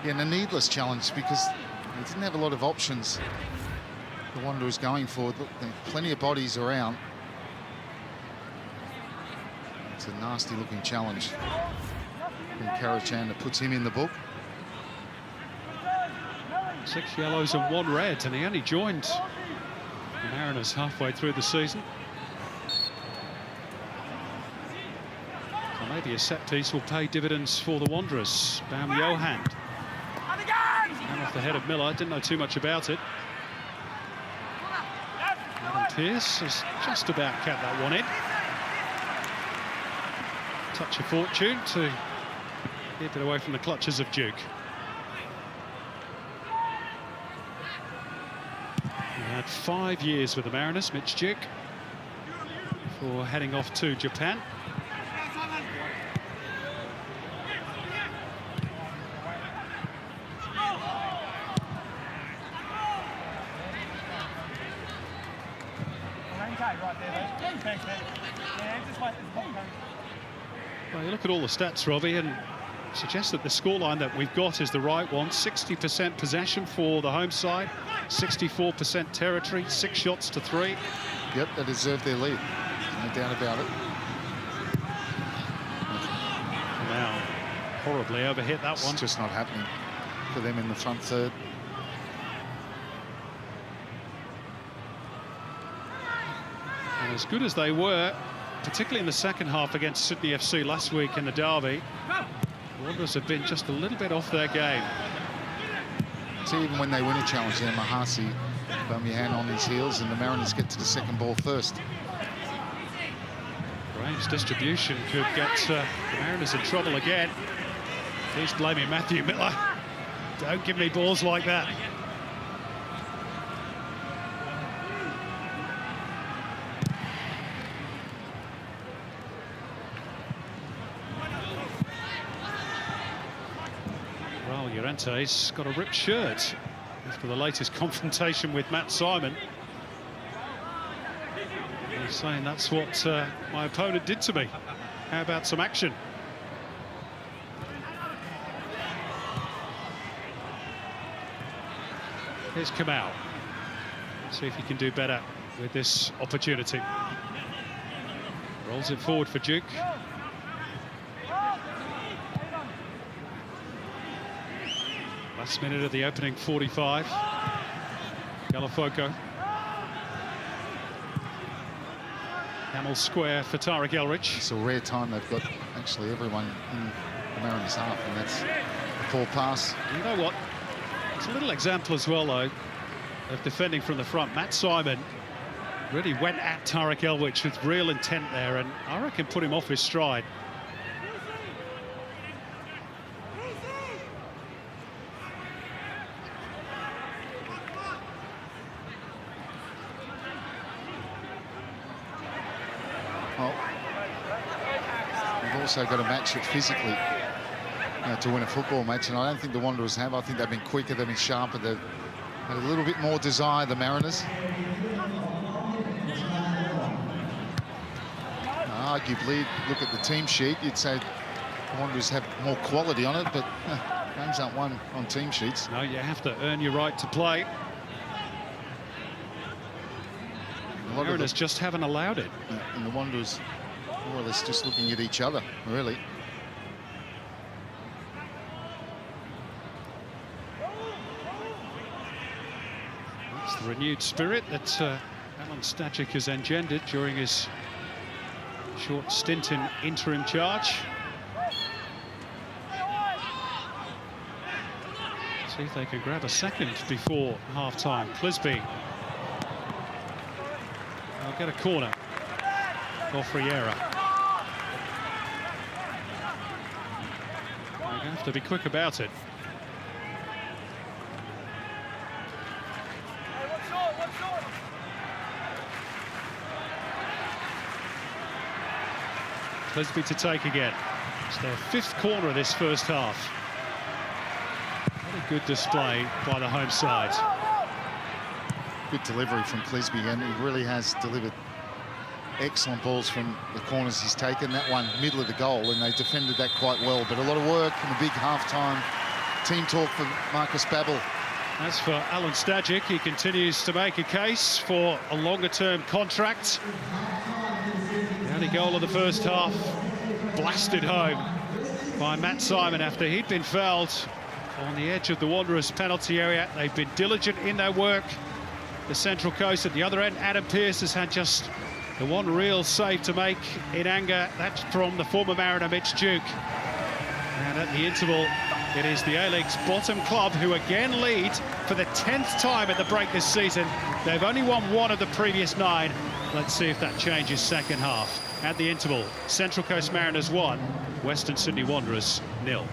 Yeah, and a needless challenge because they didn't have a lot of options. The Wanderers going forward. Look, there are plenty of bodies around. It's a nasty-looking challenge from Karajan that puts him in the book. 6 yellows and 1 red, and he only joined the Mariners halfway through the season. So maybe a set piece will pay dividends for the Wanderers. Bam Johan. And off the head of Miller, didn't know too much about it. Adam Pearce has just about kept that one in. touch of fortune to keep it away from the clutches of Duke. He had 5 years with the Mariners, Mitch Duke, before heading off to Japan. Well, you look at all the stats, Robbie, and suggest that the scoreline that we've got is the right one. 60% possession for the home side, 64% territory, 6 shots to 3. Yep, they deserve their lead. No doubt about it. Now, horribly overhit that one. It's just not happening for them in the front third. And as good as they were, particularly in the second half against Sydney FC last week in the derby, the Wanderers have been just a little bit off their game. See, even when they win a challenge there, Mahasi, Bamiyan on his heels, and the Mariners get to the second ball first. Graham's distribution could get the Mariners in trouble again. He's blaming Matthew Miller. Don't give me balls like that. Well, Llorente's got a ripped shirt after the latest confrontation with Matt Simon. He's saying that's what my opponent did to me. How about some action? Here's Kamau. See if he can do better with this opportunity. Rolls it forward for Duke. Last minute of the opening 45. Galafoko. Hamel Square for Tarek Elrich. It's a rare time they've got actually everyone in the Mariners half, and that's a poor pass. You know what? It's a little example as well, though, of defending from the front. Matt Simon really went at Tarek Elrich with real intent there, and I reckon put him off his stride. Well, we've also got to match it physically to win a football match, and I don't think the Wanderers have. I think they've been quicker, they've been sharper, they've had a little bit more desire, the Mariners. Arguably, look at the team sheet, you'd say the Wanderers have more quality on it, but games aren't won on team sheets. No, you have to earn your right to play. The Mariners just haven't allowed it. And the Wanderers, more or less, just looking at each other, really. It's the renewed spirit that Alen Stajcic has engendered during his short stint in interim charge. See if they can grab a second before half-time. Clisby. They'll get a corner. Gofriera. They're going to have to be quick about it. Clisby to take again. It's their 5th corner of this first half. What a good display by the home side. Good delivery from Clisby, and he really has delivered excellent balls from the corners he's taken. That one, middle of the goal, and they defended that quite well. But a lot of work and a big half-time team talk for Marcus Babbel. As for Alen Stajcic, he continues to make a case for a longer-term contract. The only goal of the first half, blasted home by Matt Simon after he'd been fouled on the edge of the Wanderers' penalty area. They've been diligent in their work. The Central Coast at the other end, Adam Pearce has had just the one real save to make in anger. That's from the former Mariner, Mitch Duke. And at the interval, it is the A-League's bottom club who again lead for the 10th time at the break this season. They've only won 1 of the previous 9. Let's see if that changes second half. at the interval. Central Coast Mariners 1, Western Sydney Wanderers 0.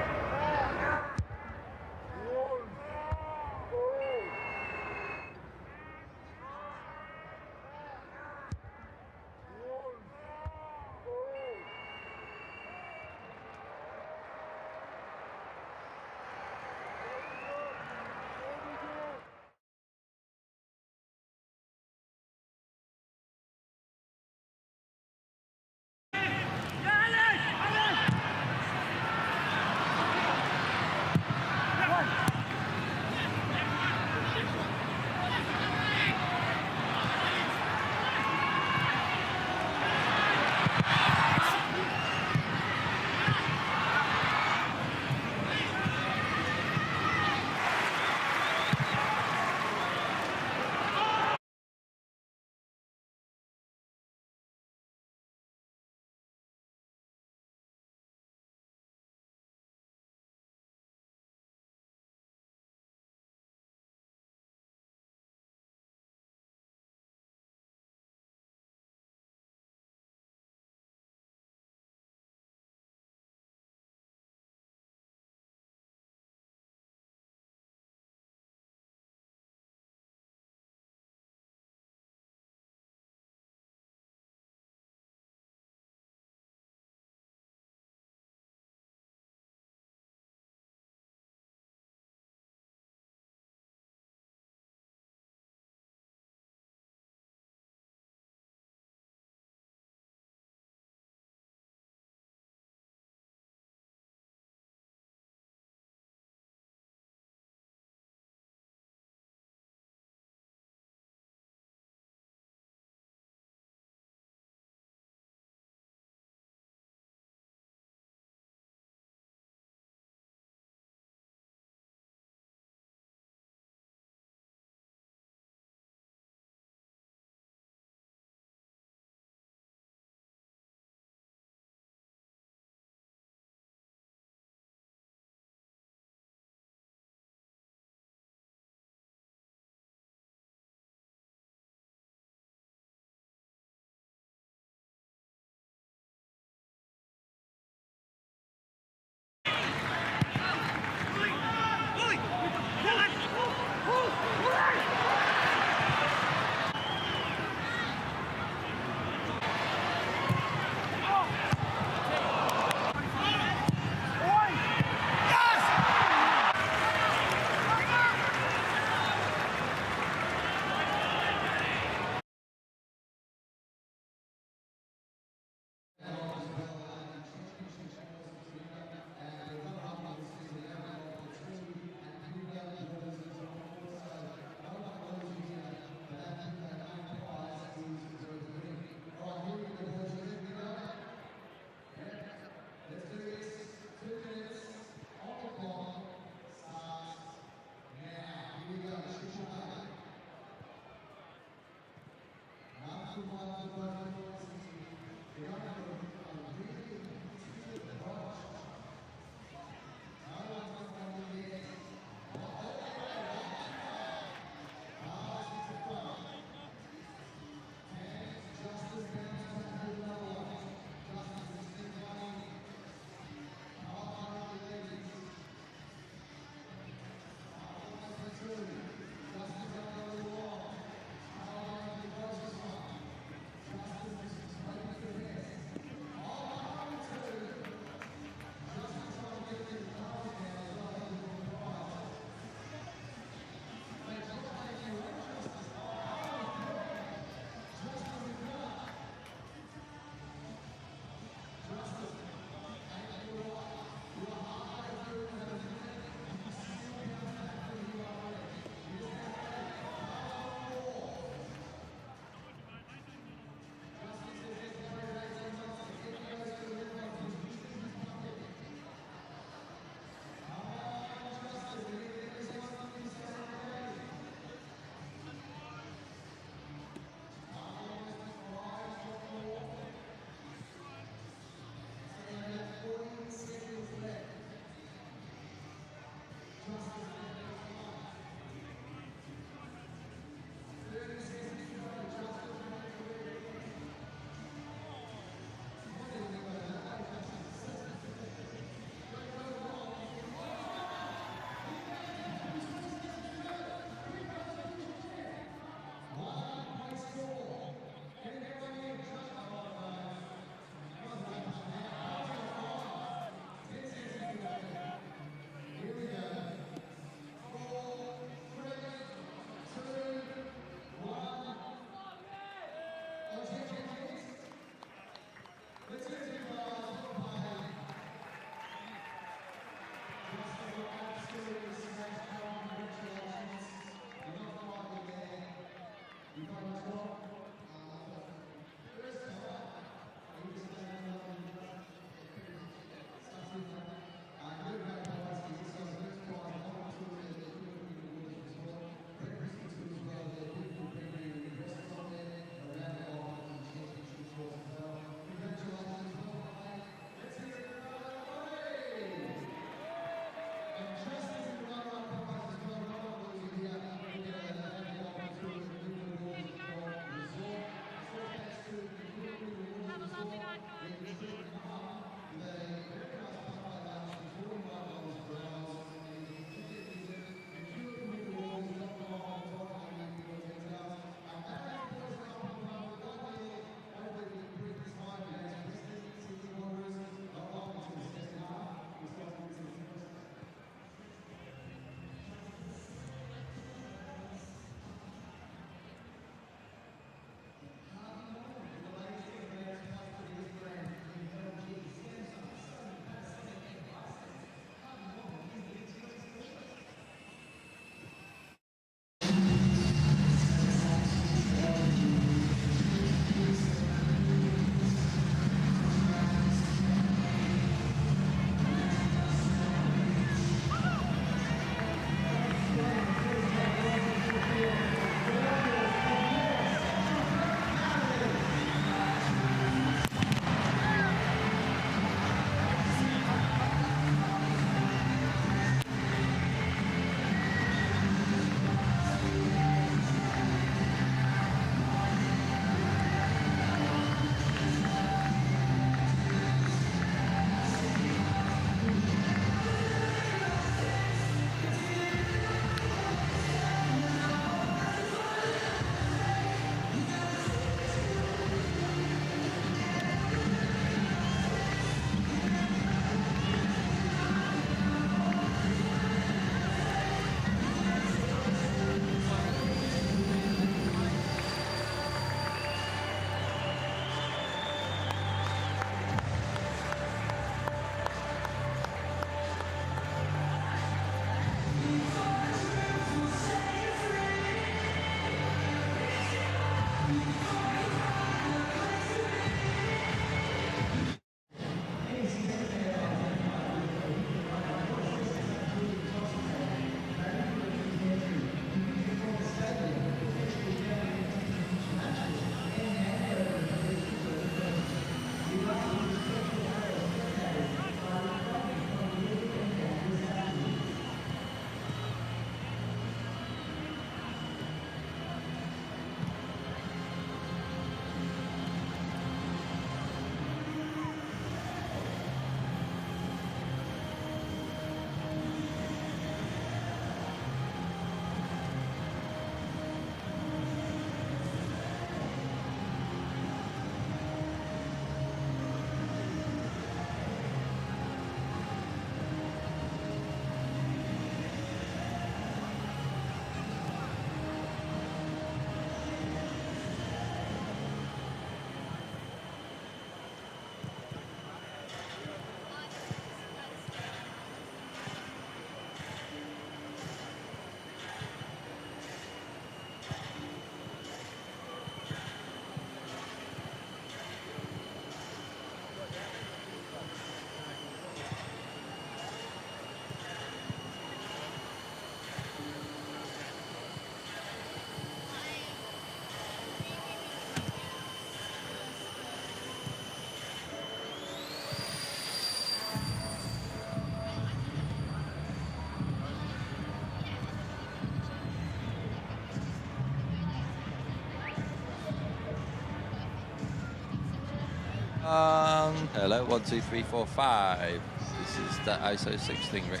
Hello, 1, 2, 3, 4, 5. This is that ISO 6 thing, Rick.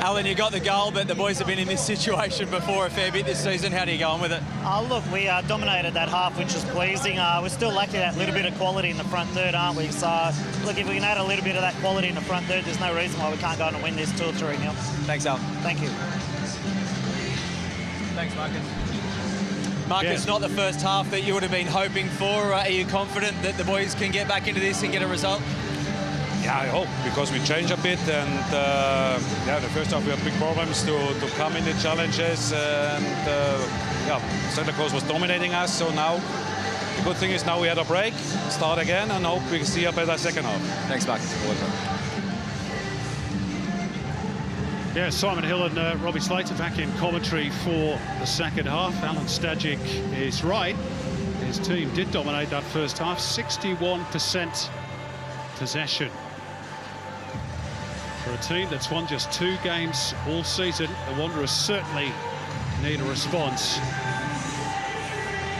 Alan, you got the goal, but the boys have been in this situation before a fair bit this season. How do you go on with it? Look, we dominated that half, which was pleasing. We're still lacking that little bit of quality in the front third, aren't we? So, look, if we can add a little bit of that quality in the front third, there's no reason why we can't go on and win this 2 or 3-0. Thanks, Al. Thank you. Thanks, Marcus. Marcus, not the first half that you would have been hoping for. Are you confident that the boys can get back into this and get a result? Yeah, I hope, because we changed a bit, and yeah, the first half we had big problems to come in the challenges, and yeah, Santa Cruz was dominating us. So now the good thing is now we had a break, start again, and hope we see a better second half. Thanks, Marcus. Yeah, Simon Hill and Robbie Slater back in commentary for the second half. Alan Stajic is right. His team did dominate that first half, 61% possession. For a team that's won just 2 games all season, the Wanderers certainly need a response.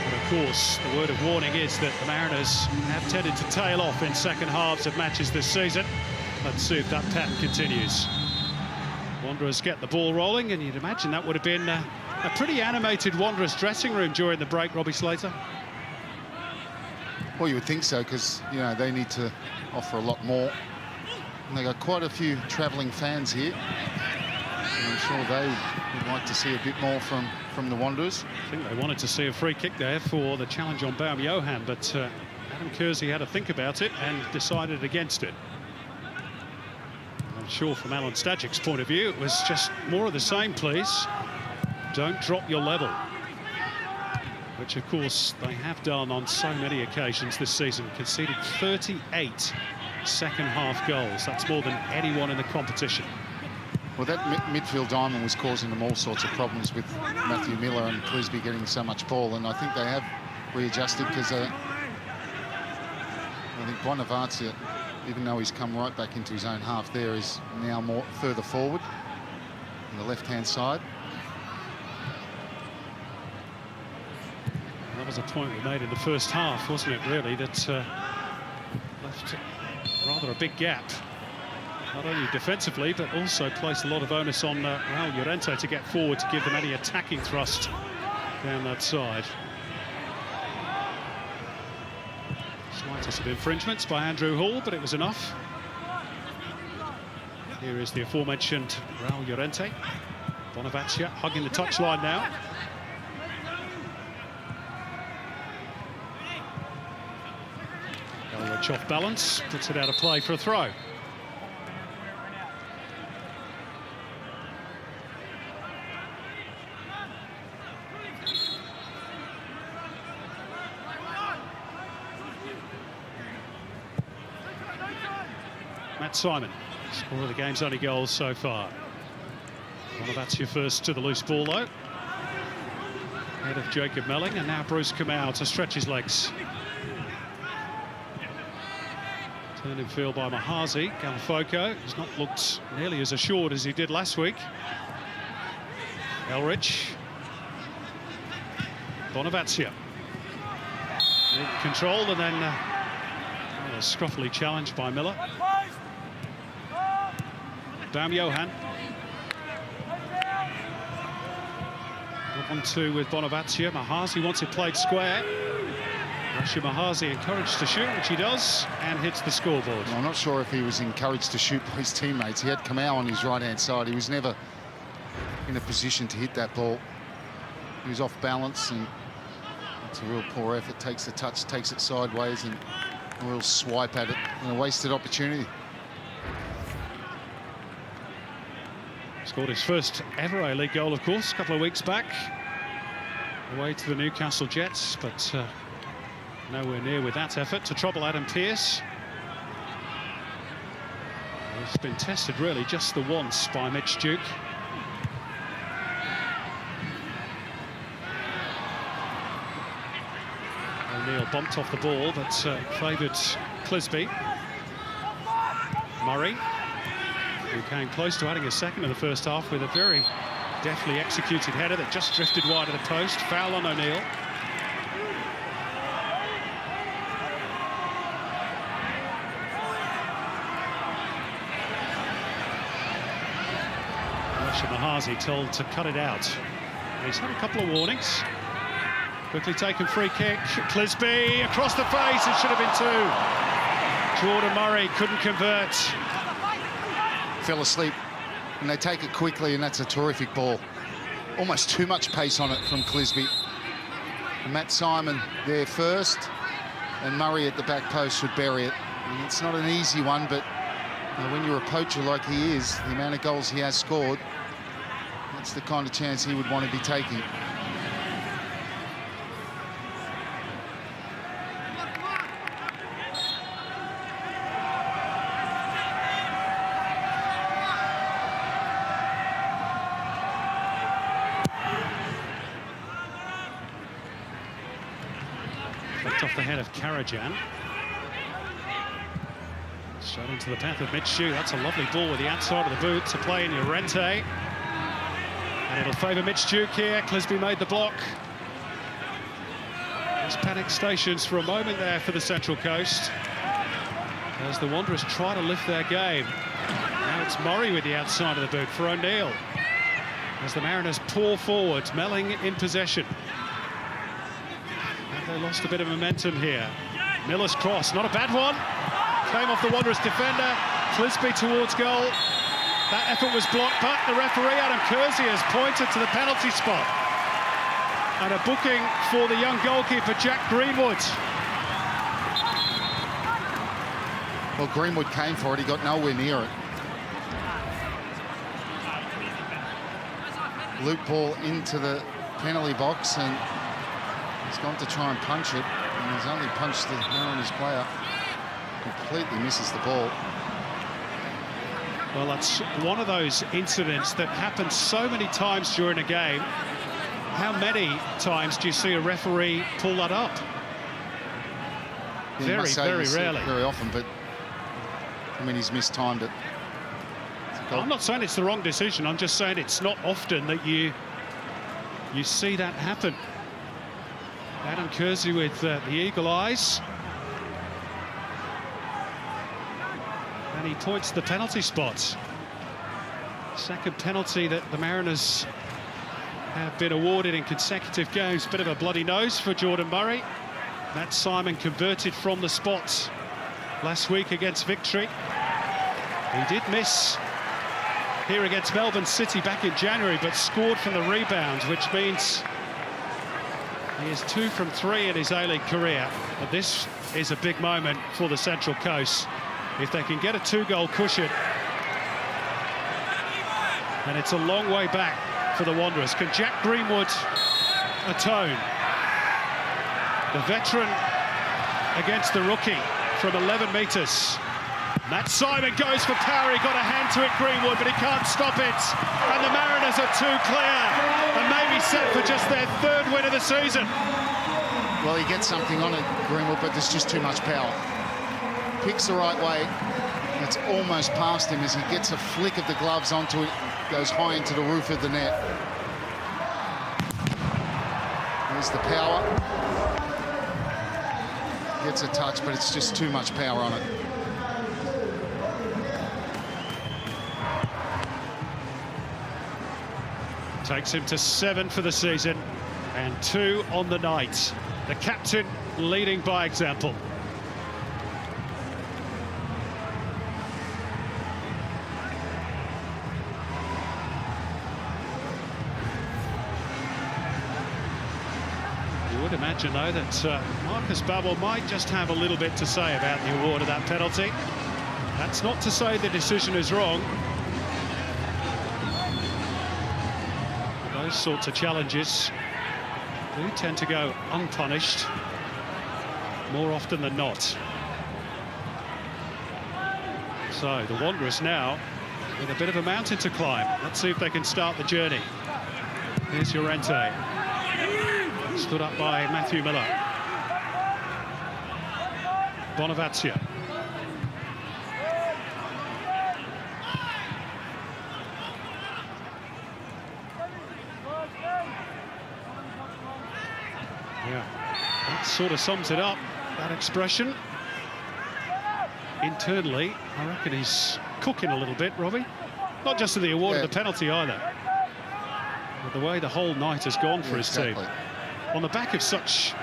But of course, the word of warning is that the Mariners have tended to tail off in second halves of matches this season. Let's see if that pattern continues. Wanderers get the ball rolling, and you'd imagine that would have been a pretty animated Wanderers dressing room during the break, Robbie Slater. Well, you would think so, because, you know, they need to offer a lot more. And they got quite a few travelling fans here. And I'm sure they would like to see a bit more from the Wanderers. I think they wanted to see a free kick there for the challenge on Baum Johan, but Adam Kersey had to think about it and decided against it. I'm sure from Alan Stajic's point of view, it was just more of the same, please. Don't drop your level. Which, of course, they have done on so many occasions this season. Conceded 38 second-half goals. That's more than anyone in the competition. Well, that midfield diamond was causing them all sorts of problems with Matthew Miller and Clisby getting so much ball, and I think they have readjusted, because I think Bonavacia, even though he's come right back into his own half there, is now more further forward on the left-hand side. That was a point we made in the first half, wasn't it, really, that left rather a big gap, not only defensively, but also placed a lot of onus on Raul Llorente to get forward to give them any attacking thrust down that side. Slightest of infringements by Andrew Hall, but it was enough. Here is the aforementioned Raul Llorente. Bonavacia hugging the touchline now. Elrich off balance, puts it out of play for a throw. Matt Simon, score of the game's only goals so far. Bonavacia first to the loose ball, though. Head of Jacob Melling, and now Bruce Kamau to stretch his legs. Turned in field by Mahazi. Galafoko has not looked nearly as assured as he did last week. Elrich. Bonavacia. In control, and then scruffily challenged by Miller. Baum Johan. 1-2 with Bonavacia. Mahazi wants it played square. Rashid Mahazi encouraged to shoot, which he does, and hits the scoreboard. Well, I'm not sure if he was encouraged to shoot by his teammates. He had Kamau on his right-hand side. He was never in a position to hit that ball. He was off balance, and it's a real poor effort. Takes the touch, takes it sideways, and a real swipe at it, and a wasted opportunity. Scored his first ever A-League goal, of course, a couple of weeks back. Away to the Newcastle Jets, but nowhere near with that effort to trouble Adam Pearce. He's been tested, really, just the once by Mitch Duke. O'Neill bumped off the ball, but favoured Clisby. Murray, who came close to adding a second in the first half with a very deftly executed header that just drifted wide of the post. Foul on O'Neill. Rashid Mahazi told to cut it out. He's had a couple of warnings. Quickly taken free kick. Clisby across the face. It should have been two. Jordan Murray couldn't convert. Fell asleep, and they take it quickly, and that's a terrific ball. Almost too much pace on it from Clisby. And Matt Simon there first, and Murray at the back post should bury it. And it's not an easy one, but when you're a poacher like he is, the amount of goals he has scored, that's the kind of chance he would want to be taking. Off the head of Karajan. Straight into the path of Mitch Duke. That's a lovely ball with the outside of the boot to play in Llorente. And it'll favour Mitch Duke here. Clisby made the block. There's panic stations for a moment there for the Central Coast, as the Wanderers try to lift their game. Now it's Murray with the outside of the boot for O'Neill, as the Mariners pour forward. Melling in possession. They lost a bit of momentum here. Miller's cross, not a bad one. Came off the Wanderers defender. Clisby towards goal. That effort was blocked, but the referee, Adam Kersey, has pointed to the penalty spot. And a booking for the young goalkeeper, Jack Greenwood. Well, Greenwood came for it. He got nowhere near it. Loop ball into the penalty box, and he's gone to try and punch it, and he's only punched the Mariners player. Completely misses the ball. Well, that's one of those incidents that happens so many times during a game. How many times do you see a referee pull that up? Yeah, Very, very rarely. Very often, but I mean, he's mistimed it. I'm not saying it's the wrong decision. I'm just saying it's not often that you see that happen. Adam Kersey with the eagle eyes. And he points to the penalty spot. Second penalty that the Mariners have been awarded in consecutive games. Bit of a bloody nose for Jordan Murray. Matt Simon converted from the spot last week against Victory. He did miss here against Melbourne City back in January, but scored from the rebound, which means he is 2 from 3 in his A-League career. But this is a big moment for the Central Coast. If they can get a 2-goal cushion, then it's a long way back for the Wanderers. Can Jack Greenwood atone? The veteran against the rookie from 11 metres. Matt Simon goes for power. He got a hand to it, Greenwood, but he can't stop it. And the Mariners are 2 clear and maybe set for just their 3rd win of the season. Well, he gets something on it, Greenwood, but there's just too much power. Picks the right way. It's almost past him as he gets a flick of the gloves onto it, goes high into the roof of the net. There's the power. Gets a touch, but it's just too much power on it. Takes him to 7 for the season and 2 on the night. The captain leading by example. You would imagine, though, that Marcus Babbel might just have a little bit to say about the award of that penalty. That's not to say the decision is wrong. Those sorts of challenges do tend to go unpunished more often than not. So the Wanderers now with a bit of a mountain to climb. Let's see if they can start the journey. Here's Llorente. Stood up by Matthew Miller. Bonavazia. Yeah, that sort of sums it up, that expression. Internally, I reckon he's cooking a little bit, Robbie. Not just to the award of the penalty either, but the way the whole night has gone for his team. On the back of such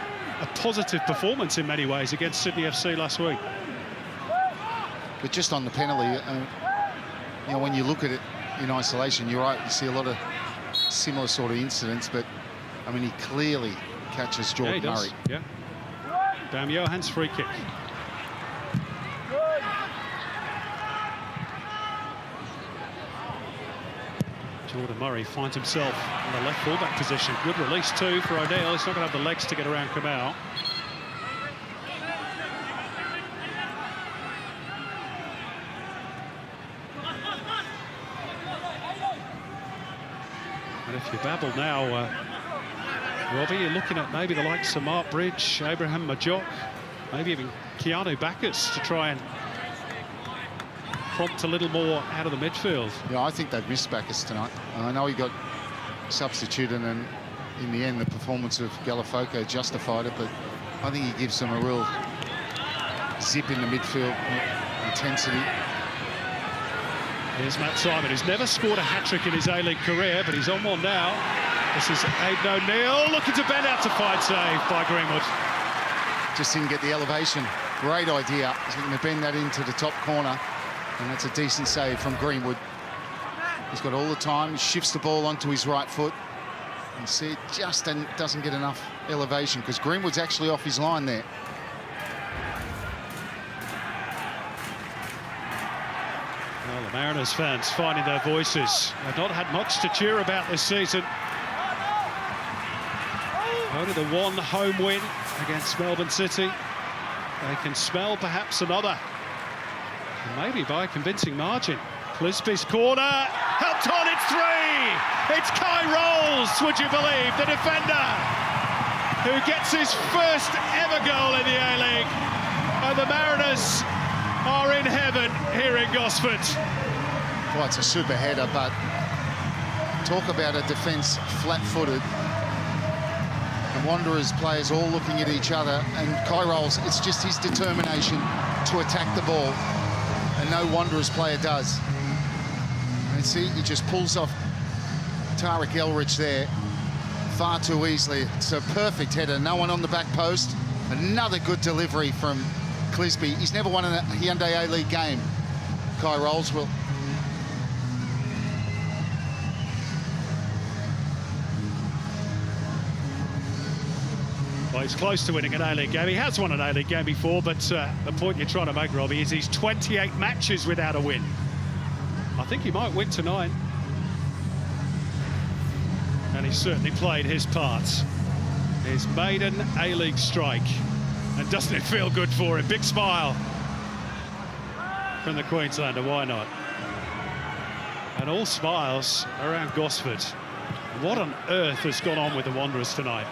a positive performance in many ways against Sydney FC last week. But just on the penalty, you know, when you look at it in isolation, you're right, you see a lot of similar sort of incidents, but I mean, he clearly catches Jordan Murray. Yeah. Dam Johans free kick. Jordan Murray finds himself in the left fullback position. Good release too for O'Neill. He's not going to have the legs to get around Kamau. And if you babble now, Robbie, you're looking at maybe the likes of Mark Bridge, Abraham Majok, maybe even Keanu Bacchus to try and prompt a little more out of the midfield. Yeah, I think they've missed Bacchus tonight. I know he got substituted, and in the end, the performance of Galafoco justified it, but I think he gives them a real zip in the midfield, intensity. Here's Matt Simon, who's never scored a hat-trick in his A-League career, but he's on one now. This is Aidan O'Neill looking to bend out to fight, save by Greenwood. Just didn't get the elevation. Great idea. He's going to bend that into the top corner, and that's a decent save from Greenwood. He's got all the time. He shifts the ball onto his right foot. And see, it just doesn't get enough elevation because Greenwood's actually off his line there. Well, the Mariners fans finding their voices. They've not had much to cheer about this season. Only the one home win against Melbourne City. They can smell perhaps another. And maybe by a convincing margin. Clisby's corner, helped on, it's 3! It's Kai Rolls, would you believe, the defender, who gets his first ever goal in the A-League. And the Mariners are in heaven here in Gosford. Well, it's a super header, but talk about a defence flat-footed. And Wanderers players all looking at each other, and Kai Rolls, it's just his determination to attack the ball, and no Wanderers player does. And see, he just pulls off Tarek Elrich there far too easily. It's a perfect header, no one on the back post. Another good delivery from Clisby. He's never won a Hyundai A-League game. Kai Rolls will. Well, he's close to winning an A-League game. He has won an A-League game before, but the point you're trying to make, Robbie, is he's 28 matches without a win. I think he might win tonight. And he's certainly played his part. His maiden A-League strike. And doesn't it feel good for him? Big smile from the Queenslander, why not? And all smiles around Gosford. What on earth has gone on with the Wanderers tonight?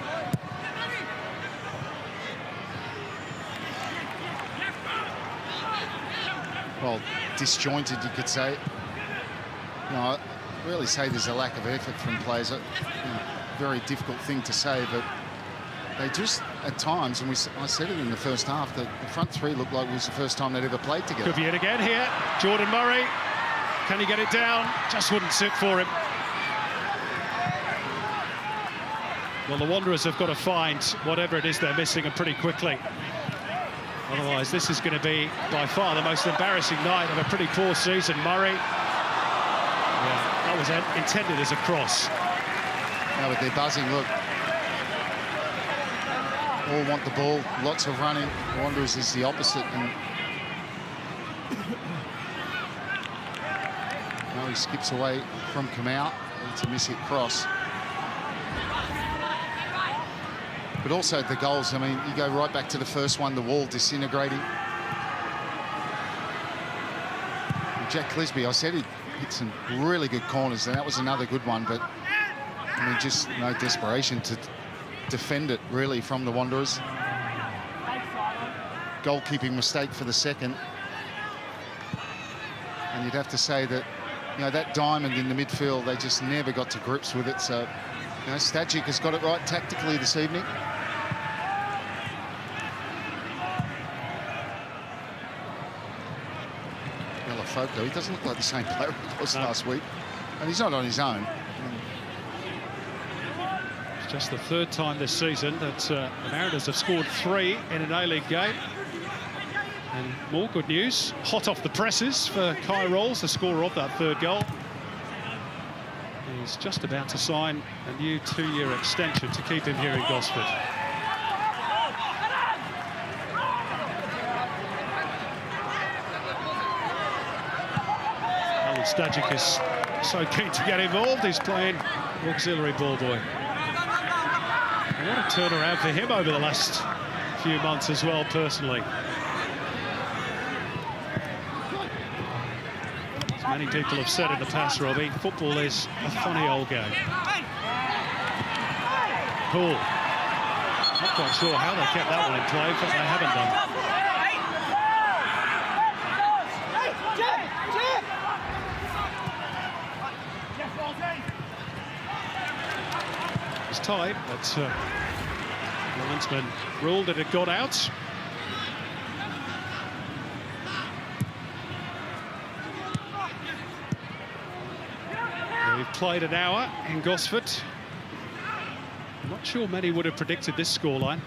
Well, disjointed, you could say. You know, I really say there's a lack of effort from players. Very difficult thing to say, but they just, at times, and I said it in the first half, that the front three looked like it was the first time they'd ever played together. Could be it again here. Jordan Murray, can he get it down? Just wouldn't sit for him. Well, the Wanderers have got to find whatever it is they're missing, and pretty quickly. Otherwise, this is going to be by far the most embarrassing night of a pretty poor season. Murray, yeah, that was intended as a cross. Now, but they're buzzing, look. All want the ball, lots of running. The Wanderers is the opposite. And now he skips away from Kamau. It's a miss-hit cross. But also the goals, I mean, you go right back to the first one, the wall disintegrating. And Jack Clisby, I said he hit some really good corners, and that was another good one, but I mean, just no desperation to defend it, really, from the Wanderers. Goalkeeping mistake for the second. And you'd have to say that, you know, that diamond in the midfield, they just never got to grips with it. So, you know, Stajic has got it right tactically this evening. Galafoco, he doesn't look like the same player he was last week. And he's not on his own. It's just the third time this season that the Mariners have scored 3 in an A-League game. And more good news, hot off the presses for Kye Rolls, the scorer of that third goal. He's just about to sign a new 2-year extension to keep him here in Gosford. Alan Stajic is so keen to get involved. He's playing auxiliary ball boy. And what a turnaround for him over the last few months as well, personally. Many people have said in the past, Robbie, football is a funny old game. Poole. Not quite sure how they kept that one in play, but they haven't done. It's tight, but the linesman ruled that it got out. We've played an hour in Gosford. I'm not sure many would have predicted this scoreline.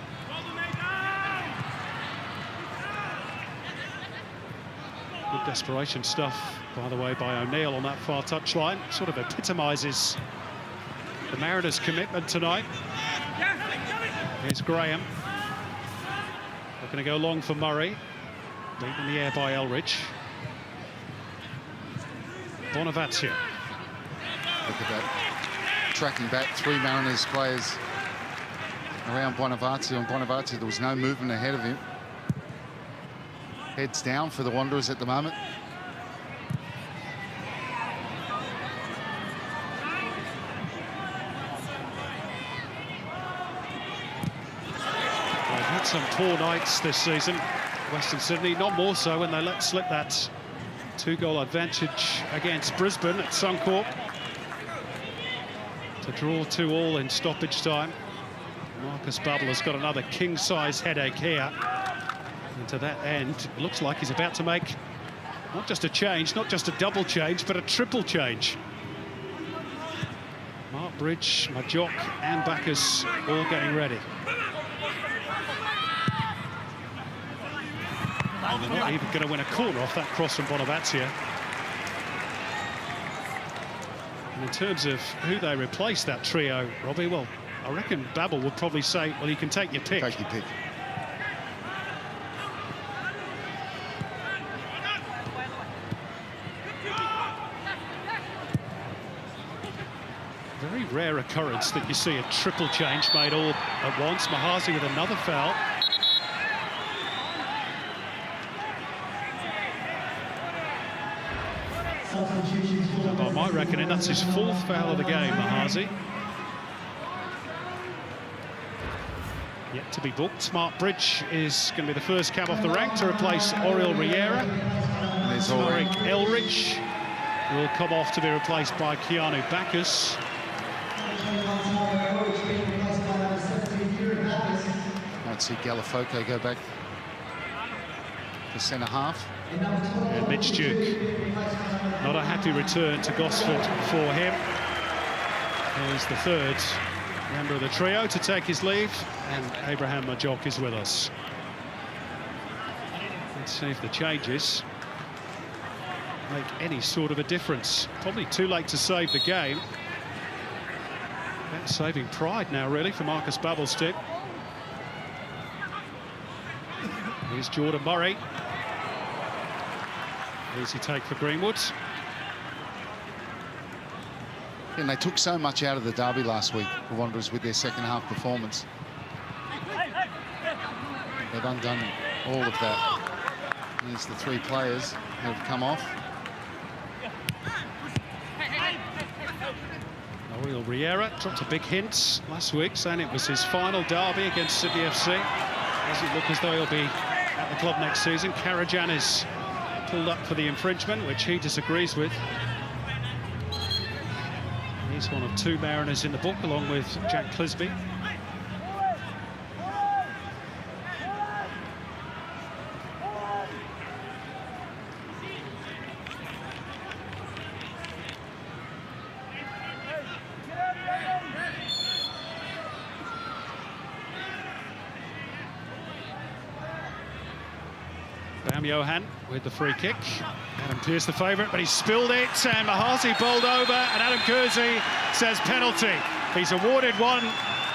Good desperation stuff, by the way, by O'Neill on that far touchline. Sort of epitomises the Mariners' commitment tonight. Here's Graham. Looking to go long for Murray. Beaten in the air by Elridge. Bonavazia. Look at that. Tracking back 3 Mariners players around Bonavazia. On Bonavazia, there was no movement ahead of him. Heads down for the Wanderers at the moment. They've had some poor nights this season, Western Sydney, not more so when they let slip that 2-goal advantage against Brisbane at Suncorp. To draw 2-2 in stoppage time. Marcus Bubble has got another king-size headache here. And to that end, it looks like he's about to make not just a change, not just a double change, but a triple change. Mark Bridge, Majok and Bacchus all getting ready. And they're not even going to win a corner off that cross from Bonavazia. And in terms of who they replace that trio, Robbie, well, I reckon Babel would probably say, well, you can take your pick. Take your pick. Very rare occurrence that you see a triple change made all at once. Mahazi with another foul. By my reckoning, that's his 4th foul of the game, Mahazi. Yet to be booked. Mark Bridge is going to be the first cab off the rank to replace Oriel Riera. There's Warwick Elridge will come off to be replaced by Keanu Bacchus. Might see Galafoco go back to centre-half. And Mitch Duke, not a happy return to Gosford for him. Here's the third member of the trio, to take his leave, and Abraham Majok is with us. Let's see if the changes make any sort of a difference. Probably too late to save the game. That's saving pride now, really, for Marcus Babbel's team. Here's Jordan Murray. Easy take for Greenwood. And they took so much out of the derby last week, the Wanderers, with their second half performance. They've undone all of that. There's the three players who have come off. Noel Riera dropped a big hint last week, saying it was his final derby against Sydney FC. Doesn't look as though he'll be at the club next season. Karajan is pulled up for the infringement, which he disagrees with. He's one of two Mariners in the book, along with Jack Clisby. Bam Johan with the free kick. Adam Pearce the favourite, but he spilled it, and Mahazi bowled over, and Adam Kersey says penalty. He's awarded one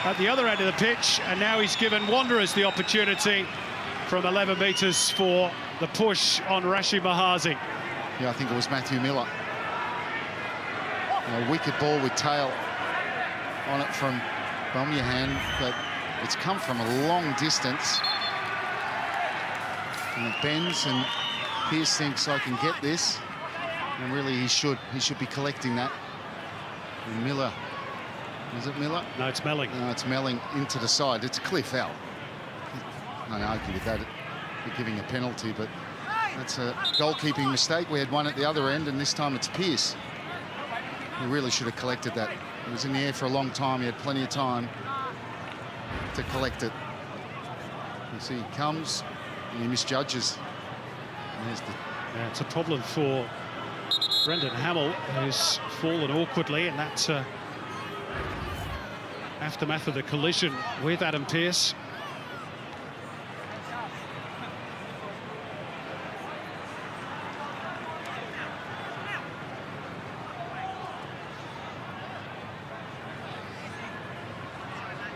at the other end of the pitch, and now he's given Wanderers the opportunity from 11 metres for the push on Rashid Mahazi. Yeah, I think it was Matthew Miller. A wicked ball with tail on it from Bam Johan, but it's come from a long distance. And it bends, and Pearce thinks, I can get this, and really he should be collecting that. And Miller, is it Miller? No, it's Melling. No, it's Melling into the side. It's a clear foul. I don't argue with that. They're giving a penalty, but that's a goalkeeping mistake. We had one at the other end, and this time it's Pearce. He really should have collected that. He was in the air for a long time. He had plenty of time to collect it. You see, he comes and he misjudges. And there's the... Yeah, it's a problem for Brendan Hamill, who's fallen awkwardly in that aftermath of the collision with Adam Pearce.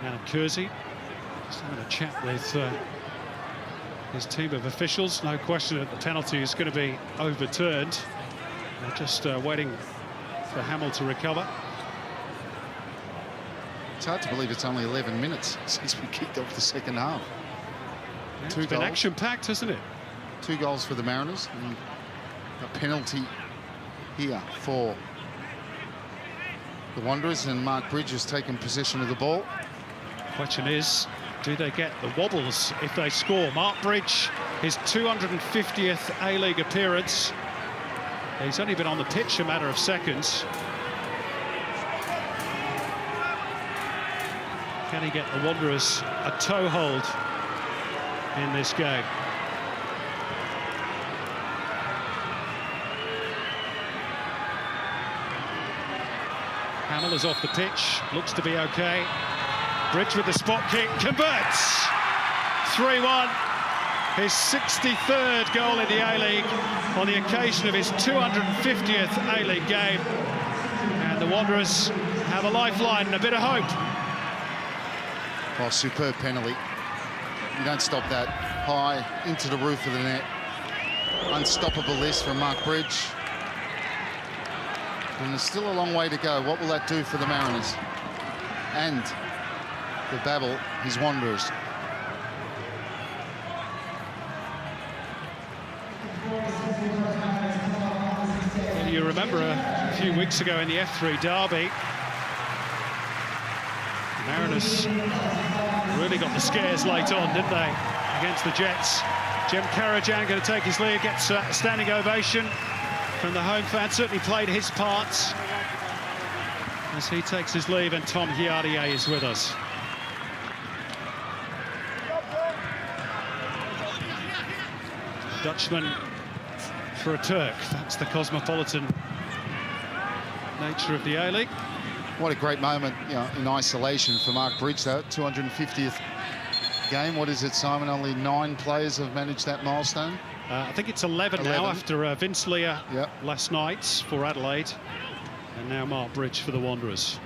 Adam Kersey just having a chat with his team of officials. No question that the penalty is going to be overturned. They're just waiting for Hamill to recover. It's hard to believe it's only 11 minutes since we kicked off the second half. Yeah, Two it's been goals. action-packed, hasn't it? 2 goals for the Mariners, and a penalty here for the Wanderers, and Mark Bridge has taken possession of the ball. Question is, do they get the wobbles if they score? Mark Bridge, his 250th A-League appearance. He's only been on the pitch a matter of seconds. Can he get the Wanderers a toehold in this game? Hamill is off the pitch, looks to be okay. Bridge with the spot kick, converts! 3-1, his 63rd goal in the A-League on the occasion of his 250th A-League game. And the Wanderers have a lifeline and a bit of hope. Well, superb penalty. You don't stop that. High into the roof of the net. Unstoppable this from Mark Bridge. And there's still a long way to go. What will that do for the Mariners? And the Babbel, his Wanderers. Well, you remember a few weeks ago in the F3 derby, the Mariners really got the scares late on, didn't they, against the Jets? Jem Karajan going to take his lead, gets a standing ovation from the home fans. Certainly played his parts as he takes his leave, and Tom Hiardier is with us. Dutchman for a Turk. That's the cosmopolitan nature of the A-League. What a great moment, you know, in isolation for Mark Bridge, though. 250th game. What is it, Simon? Only 9 players have managed that milestone. I think it's 11 now after Vince Leah last night for Adelaide, and now Mark Bridge for the Wanderers.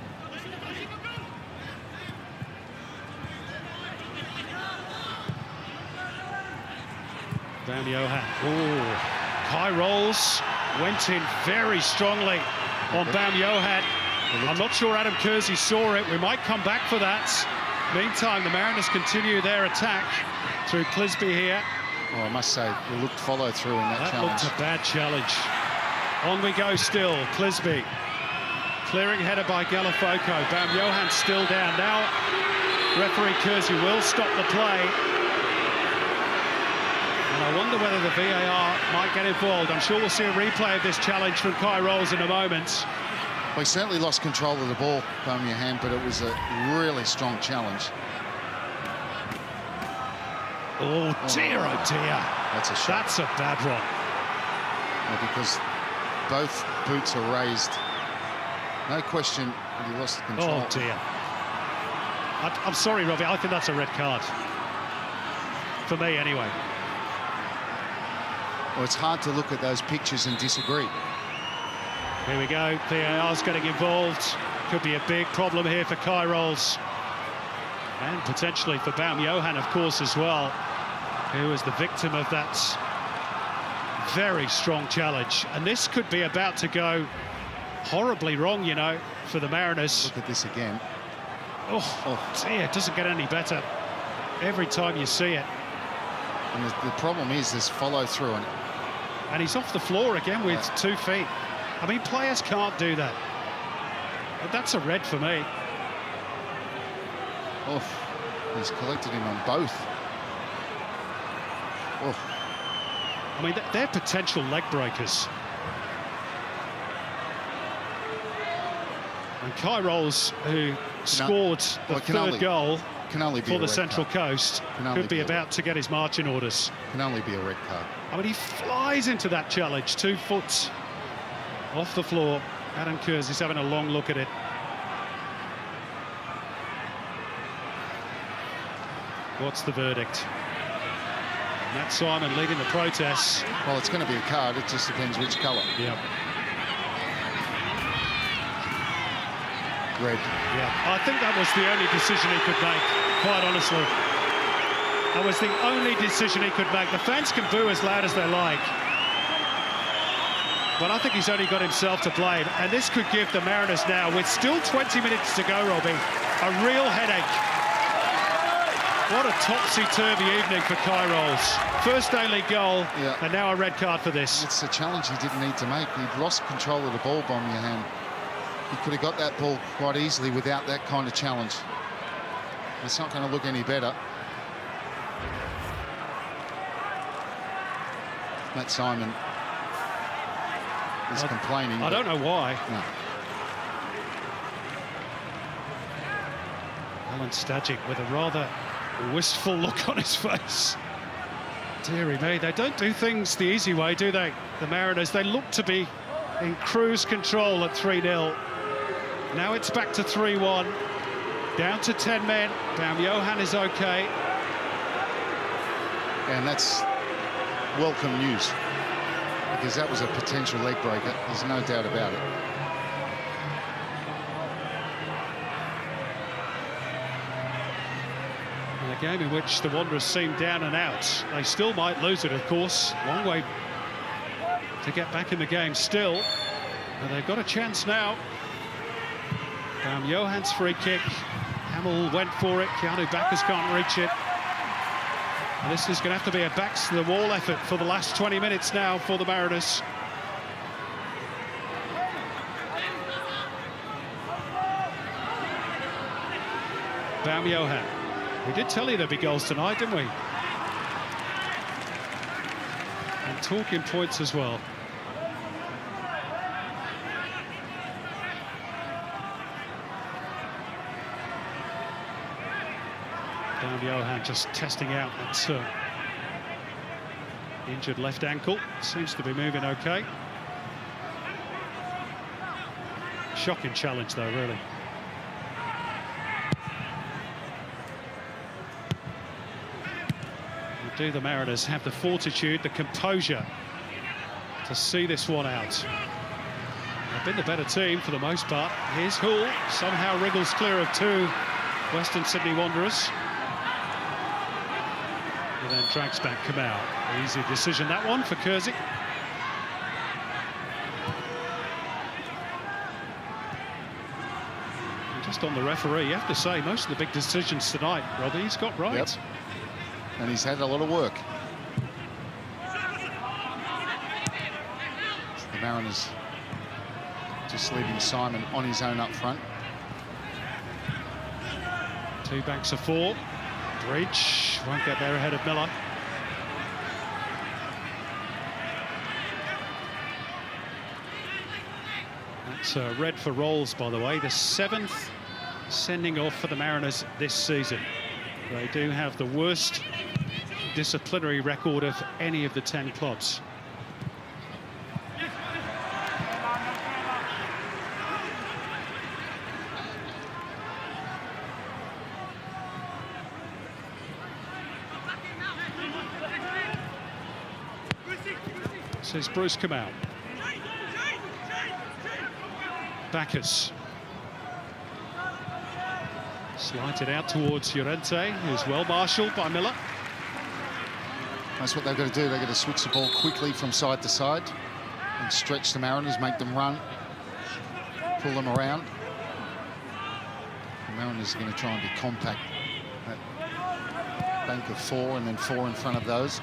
Baumjohann. Oh, Kai Rolls went in very strongly on Baumjohann. I'm not sure Adam Kersey saw it. We might come back for that. Meantime, the Mariners continue their attack through Clisby here. Oh, I must say, it looked follow through in that challenge. That looked a bad challenge. On we go still. Clisby. Clearing header by Galafoco. Baumjohann still down. Now, referee Kersey will stop the play. And I wonder whether the VAR might get involved. I'm sure we'll see a replay of this challenge from Kai Rolls in a moment. Well, he certainly lost control of the ball, Baumjohann, but it was a really strong challenge. Oh dear, oh dear. That's a shot. That's a bad one. Well, because both boots are raised. No question that he lost the control. Oh dear. I'm sorry, Robbie, I think that's a red card. For me, anyway. Well, it's hard to look at those pictures and disagree. Here we go, VAR's getting involved. Could be a big problem here for Kai Rolls. And potentially for Baumjohann, of course, as well, who was the victim of that very strong challenge. And this could be about to go horribly wrong, you know, for the Mariners. Look at this again. Oh dear, it doesn't get any better every time you see it. And the problem is this follow through. And he's off the floor again with 2 feet. I mean, players can't do that. But that's a red for me. Oh, he's collected him on both. Oh. I mean, they're potential leg breakers. And Kai Rolls, who scored the third goal for the Central Coast, could be about to get his marching orders. Can only be a red card. I mean, he flies into that challenge, 2 foot off the floor. Adam Kersey's having a long look at it. What's the verdict? Matt Simon leading the protests. Well, it's going to be a card. It just depends which colour. Yeah. Red. Yeah, I think that was the only decision he could make, quite honestly. That was the only decision he could make. The fans can boo as loud as they like. But I think he's only got himself to blame. And this could give the Mariners now, with still 20 minutes to go, Robbie, a real headache. What a topsy-turvy evening for Kai Rolls. First A-League goal, and now a red card for this. It's a challenge he didn't need to make. He'd lost control of the ball, Baumjohann. He could have got that ball quite easily without that kind of challenge. It's not going to look any better. Matt Simon is complaining. I don't know why. No. Alan Stajic with a rather wistful look on his face. Deary me, they don't do things the easy way, do they? The Mariners, they look to be in cruise control at 3-0. Now it's back to 3-1. Down to 10 men. Baumjohann is okay. And that's welcome news, because that was a potential leg breaker. There's no doubt about it. In a game in which the Wanderers seem down and out, they still might lose it, of course. Long way to get back in the game still. But they've got a chance now. Baumjohann's free kick. Hamill went for it. Keanu Backus can't reach it. And this is going to have to be a backs-to-the-wall effort for the last 20 minutes now for the Mariners. Baumjohann. We did tell you there'd be goals tonight, didn't we? And talking points as well. Baumjohann just testing out that injured left ankle. Seems to be moving okay. Shocking challenge, though, really. Do the Mariners have the fortitude, the composure to see this one out? They've been the better team for the most part. Here's Hull, somehow wriggles clear of two Western Sydney Wanderers. And then drags back Kamau. Easy decision, that one, for Kersey. And just on the referee, you have to say, most of the big decisions tonight, Robbie, he's got right. Yep. And he's had a lot of work. The Mariners just leaving Simon on his own up front. Two banks of four. Bridge won't get there ahead of Miller. That's red for Rolls, by the way. The 7th sending off for the Mariners this season. They do have the worst disciplinary record of any of the 10 clubs. Says Bruce Kamau. Bacchus. Slides it out towards Llorente, who's well marshalled by Miller. That's what they've got to do. They've got to switch the ball quickly from side to side and stretch the Mariners, make them run, pull them around. The Mariners are going to try and be compact. That bank of four and then four in front of those.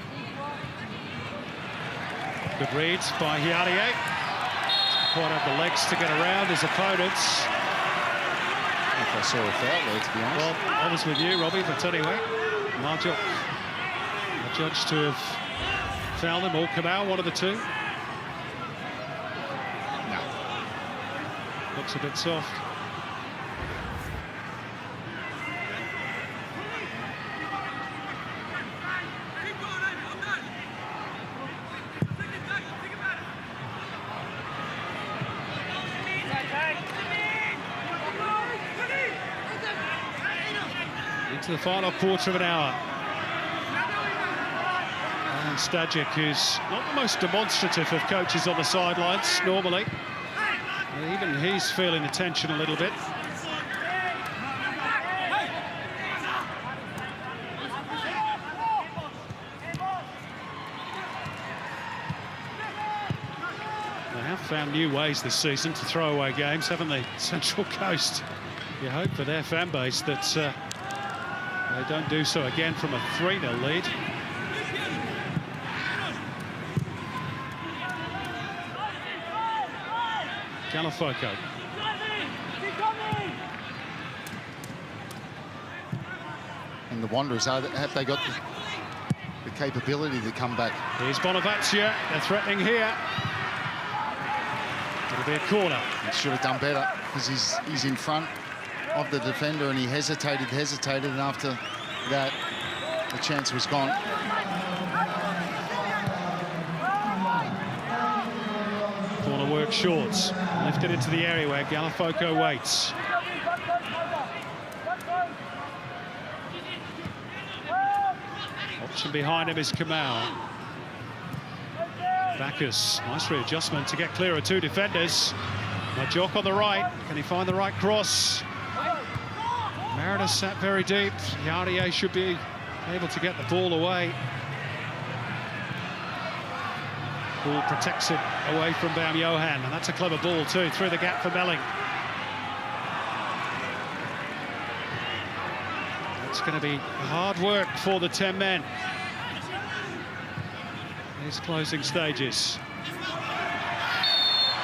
Good read by Hiarie. Quite have the legs to get around his opponents. If I saw a foul there, to be honest. Well, I was with you, Robbie, but anyway, Marjock judged to have fouled him, or Kamau, one of the two. No. Looks a bit soft. Into the final quarter of an hour. And Stajic, who's not the most demonstrative of coaches on the sidelines normally. Even he's feeling the tension a little bit. They have found new ways this season to throw away games, haven't they? Central Coast. You hope for their fan base that they don't do so again from a 3-0 lead. Gallifoco. And the Wanderers, have they got the capability to come back? Here's Bonavazia. They're threatening here. It'll be a corner. He should have done better because he's in front of the defender and he hesitated, and after that, the chance was gone. Corner work shorts. Lifted into the area where Gallifoco waits. Option behind him is Kamau. Bacchus, nice readjustment to get clear of two defenders. Marjock on the right. Can he find the right cross? Mariners sat very deep. Hiarie should be able to get the ball away. Ball protects it away from Baum-Johann, and that's a clever ball too, through the gap for Melling. It's going to be hard work for the 10 men. His closing stages.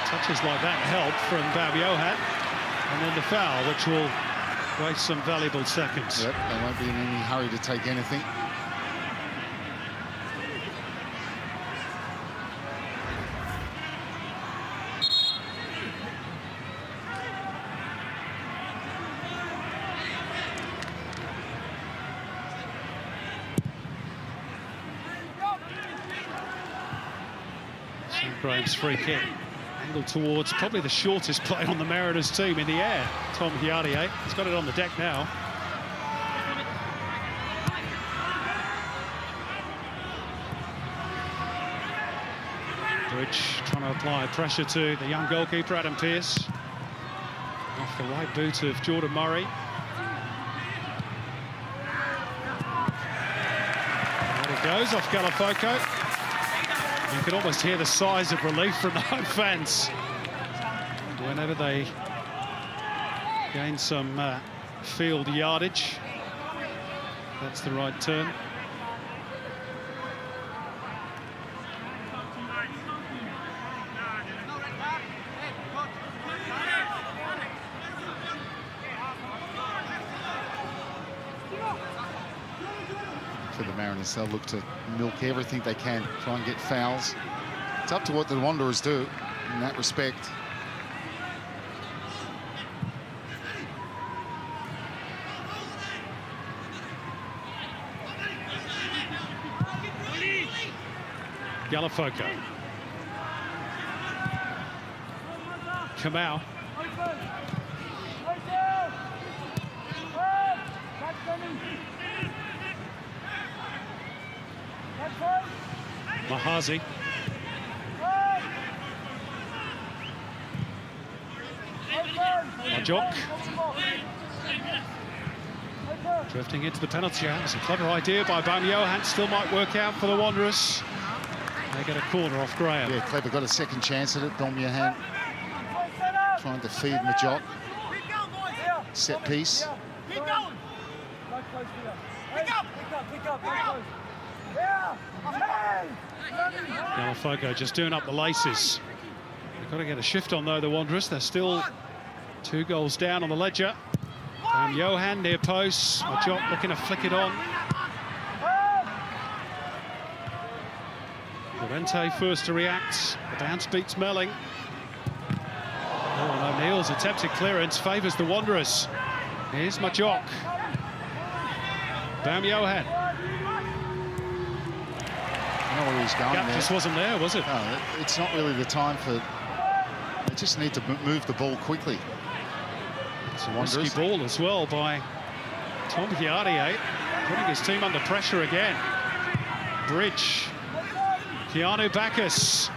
Touches like that help from Baum-Johann, and then the foul, which will waste some valuable seconds. Yep, they won't be in any hurry to take anything. Graham's free kick, angled towards probably the shortest play on the Mariners team in the air. Tom Hiarie, he's got it on the deck now. Bridge trying to apply pressure to the young goalkeeper, Adam Pearce. Off the right boot of Jordan Murray. There it goes, off Galafoko. You can almost hear the sighs of relief from the home fans whenever they gain some field yardage. That's the right turn. For the Mariners, they'll look to milk everything they can, try and get fouls. It's up to what the Wanderers do in that respect. Galafoko. Kamau. Mahazi. Majok. Drifting into the penalty area. It's a clever idea by Bam Johan. Still might work out for the Wanderers. They get a corner off Graham. Yeah, Clever got a second chance at it. Bam Johan trying to feed Majok. Set piece. Galafoko just doing up the laces. They've got to get a shift on, though, the Wanderers. They're still 2 goals down on the ledger. Johan near post. Majok looking to flick it on. Llorente first to react. The bounce beats Melling. Oh, O'Neill's attempted clearance favours the Wanderers. Here's Majok. Bam Johan. I know where he's going Gap there. just wasn't there, was it? No, it's not really the time for... They just need to move the ball quickly. It's a risky ball as well by Tom Hiarie, putting his team under pressure again. Bridge. Keanu Bacchus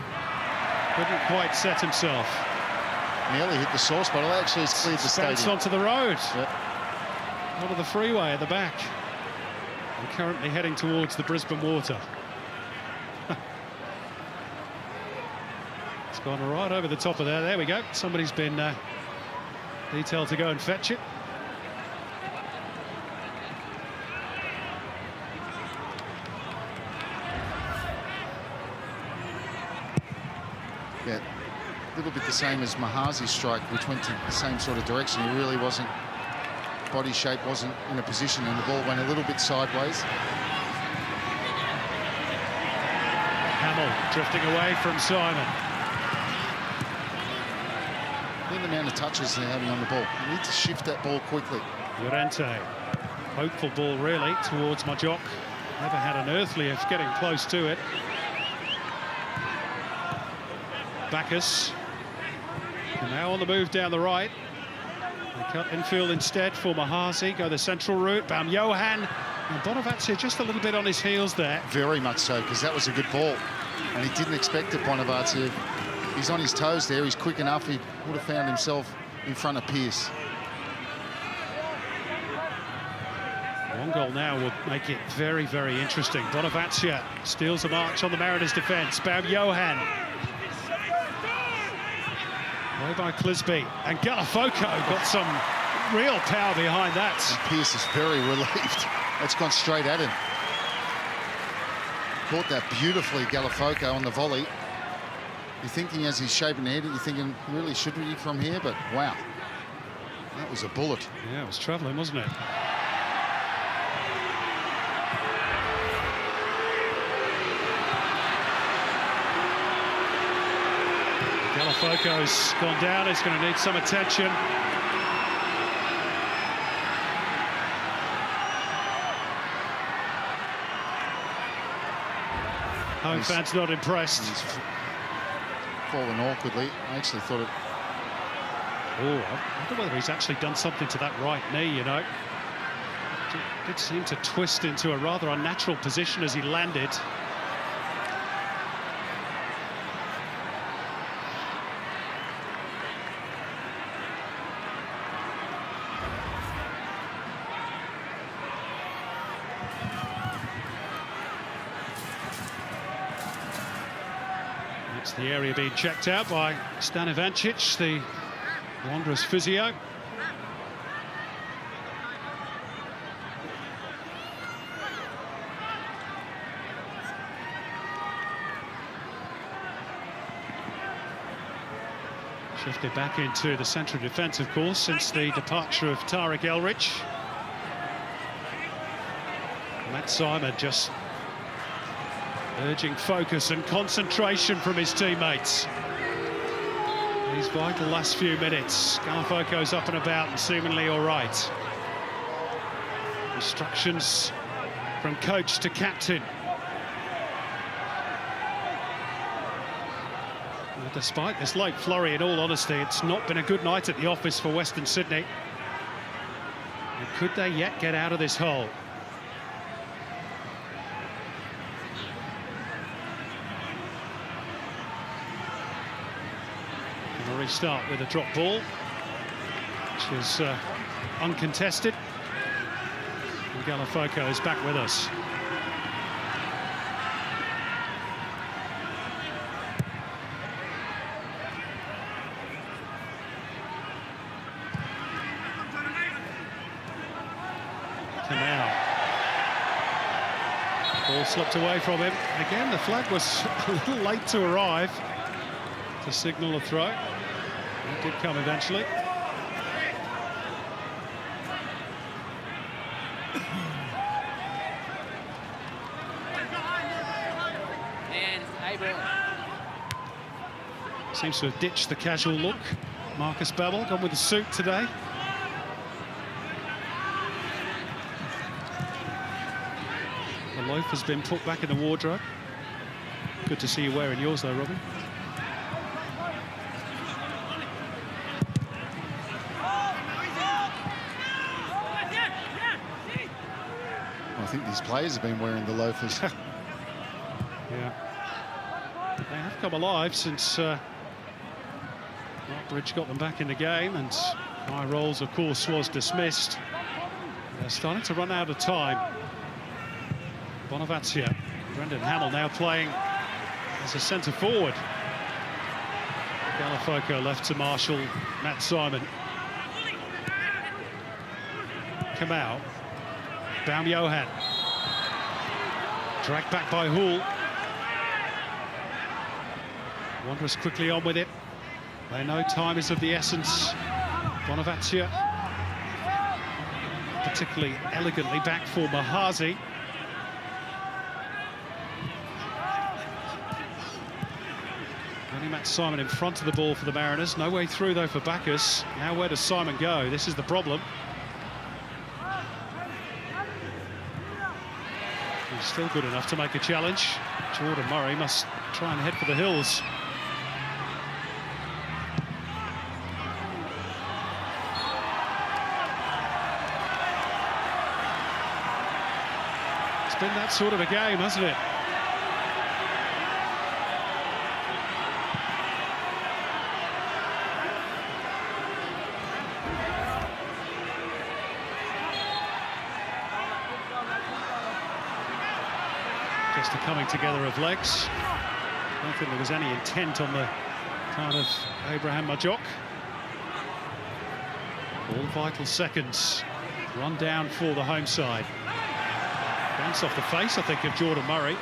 couldn't quite set himself. Nearly hit the sore spot. Well, actually, it's cleared the Bounced stadium. onto the road. Yep. Onto the freeway at the back. And currently heading towards the Brisbane Water. It's gone right over the top of there. There we go. Somebody's been detailed to go and fetch it. Yeah, a little bit the same as Mahazi's strike, which went to the same sort of direction. He really wasn't, body shape wasn't in a position, and the ball went a little bit sideways. Hamill drifting away from Simon. Look at the amount of touches they're having on the ball. You need to shift that ball quickly. Llorente, hopeful ball really towards Majok. Never had an earthly of getting close to it. Bacchus now on the move down the right. They cut infield instead for Mahazi. Go the central route. Bam Johan and Bonavacia just a little bit on his heels there. Very much so, because that was a good ball, and he didn't expect it. Bonavacia, he's on his toes there. He's quick enough. He would have found himself in front of Pearce. One goal now would make it very, very interesting. Bonavacia steals a march on the Mariners' defence. Bam Johan. Way by Clisby, and Galafoko got some real power behind that. And Pearce is very relieved. That's gone straight at him. Caught that beautifully, Galafoko, on the volley. You're thinking as he's shaping the head, you're thinking, really, should we from here? But wow, that was a bullet. Yeah, it was travelling, wasn't it? Galafoko's gone down. He's going to need some attention. Home fans not impressed. He's fallen awkwardly. I actually thought it... Oh, I wonder whether he's actually done something to that right knee, you know. It did seem to twist into a rather unnatural position as he landed. That's the area being checked out by Stan Ivancic, the Wanderers physio. Shifted back into the central defence, of course, since the departure of Tarek Elrich. Matt Simon just urging focus and concentration from his teammates. These vital last few minutes. Galafoco's up and about and seemingly all right. Instructions from coach to captain. Well, despite this late flurry, in all honesty, it's not been a good night at the office for Western Sydney. And could they yet get out of this hole? And a restart with a drop ball, which is uncontested. And Galafoco is back with us. Ball slipped away from him. Again, the flag was a little late to arrive to signal a throw. It did come eventually. Seems to have ditched the casual look. Marcus Babbel gone with the suit today. The loaf has been put back in the wardrobe. Good to see you wearing yours though, Robin. I think these players have been wearing the loafers. Yeah. They have come alive since Bridge got them back in the game, and High Rolls, of course, was dismissed. They're starting to run out of time. Bonavacia, Brendan Hamill now playing as a centre forward. Galafoco left to Marshall, Matt Simon. Kamau, Baum Johan. Dragged back by Houle. Wanderers quickly on with it. They know time is of the essence. Bonavacia, particularly elegantly back for Mahazi. Only Matt Simon in front of the ball for the Mariners. No way through though for Bacchus. Now where does Simon go? This is the problem. He's still good enough to make a challenge. Jordan Murray must try and head for the hills. It's been that sort of a game, hasn't it? Just a coming together of legs. I don't think there was any intent on the part of Abraham Majok. All vital seconds run down for the home side. Bounce off the face, I think, of Jordan Murray.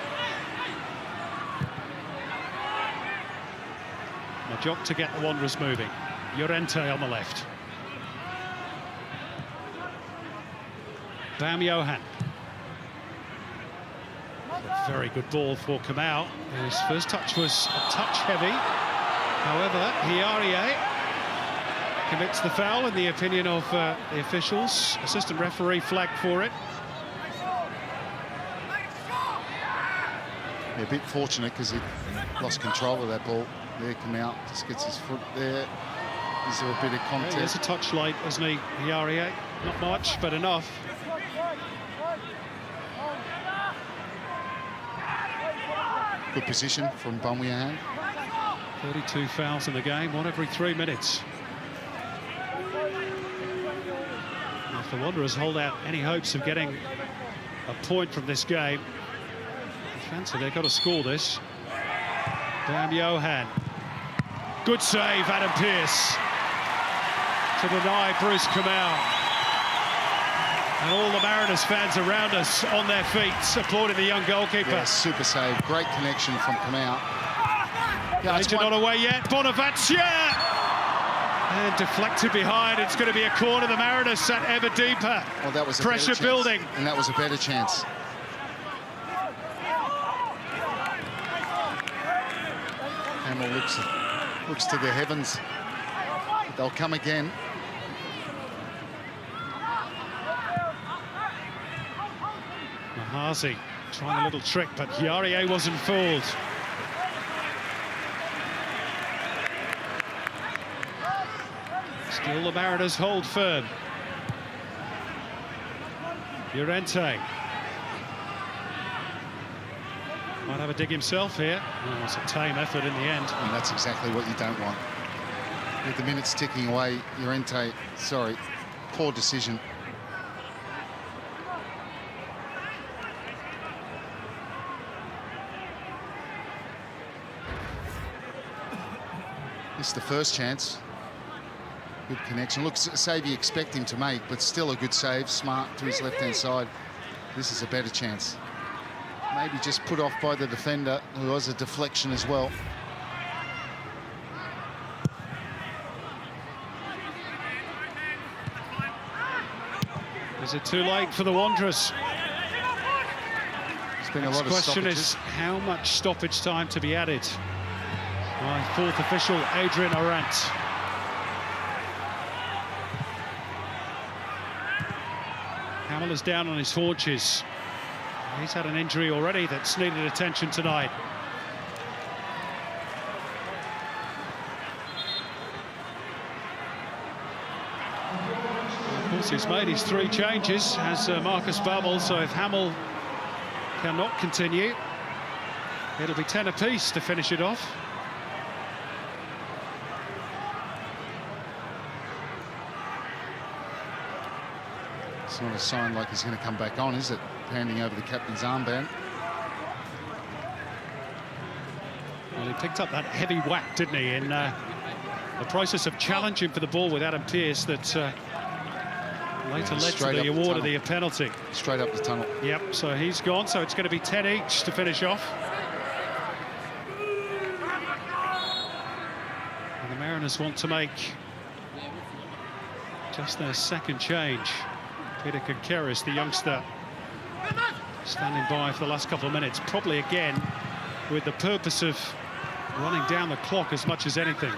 Majok to get the Wanderers moving. Llorente on the left. Baum Johan. A very good ball for Kamau. His first touch was a touch heavy. However, Hiarie commits the foul in the opinion of the officials. Assistant referee flagged for it. Yeah, a bit fortunate because he lost control of that ball. There, Kamau just gets his foot there. Is there a bit of contact? There's a touch late, isn't he, Hiarie? Not much, but enough. Good position from Baum Johan. 32 fouls in the game, one every 3 minutes. If the Wanderers hold out any hopes of getting a point from this game, fancy they've got to score this. Bam Johan. Good save, Adam Pearce, to deny Bruce Kamau. And all the Mariners fans around us on their feet, supporting the young goalkeeper. Yeah, super save. Great connection from Kamau. Yeah, Danger not away yet. Bonaventure! And deflected behind. It's going to be a corner. The Mariners sat ever deeper. Well, that was a pressure better chance, building. and that was a better chance. Hamill looks to the heavens. They'll come again. Mahazi trying a little trick, but Yarier wasn't fooled. Still the Mariners hold firm. Llorente might have a dig himself here. Oh, it's a tame effort in the end. And that's exactly what you don't want. With the minutes ticking away, Llorente, sorry, poor decision. Missed the first chance. Good connection. Looks a save you expect him to make, but still a good save. Smart to his left-hand side. This is a better chance. Maybe just put off by the defender, who was a deflection as well. Is it too late for the Wanderers? It's been a Next lot of question stoppages. is how much stoppage time to be added by fourth official Adrian Orant. Hamill is down on his haunches. He's had an injury already that's needed attention tonight. Of course, he's made his 3 changes, as Marcus Babbel, so if Hamill cannot continue, it'll be 10 apiece to finish it off. It's not a sign like he's going to come back on, is it? Handing over the captain's armband. Well, he picked up that heavy whack, didn't he, in the process of challenging for the ball with Adam Pearce that later led to the award of the penalty. Straight up the tunnel. Yep, so he's gone, so it's going to be 10 each to finish off. And the Mariners want to make just their second change. Peter Kokeres, the youngster, standing by for the last couple of minutes, probably again with the purpose of running down the clock as much as anything.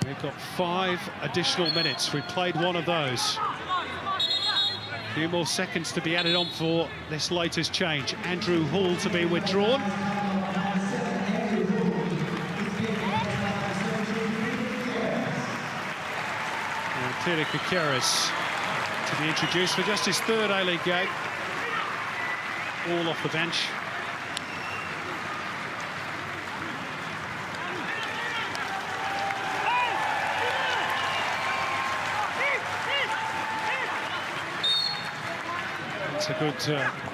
We've got 5 additional minutes. We played one of those. A few more seconds to be added on for this latest change. Andrew Hall to be withdrawn. And Peter Kokeres to be introduced for just his 3rd A-League game. All off the bench. It's a good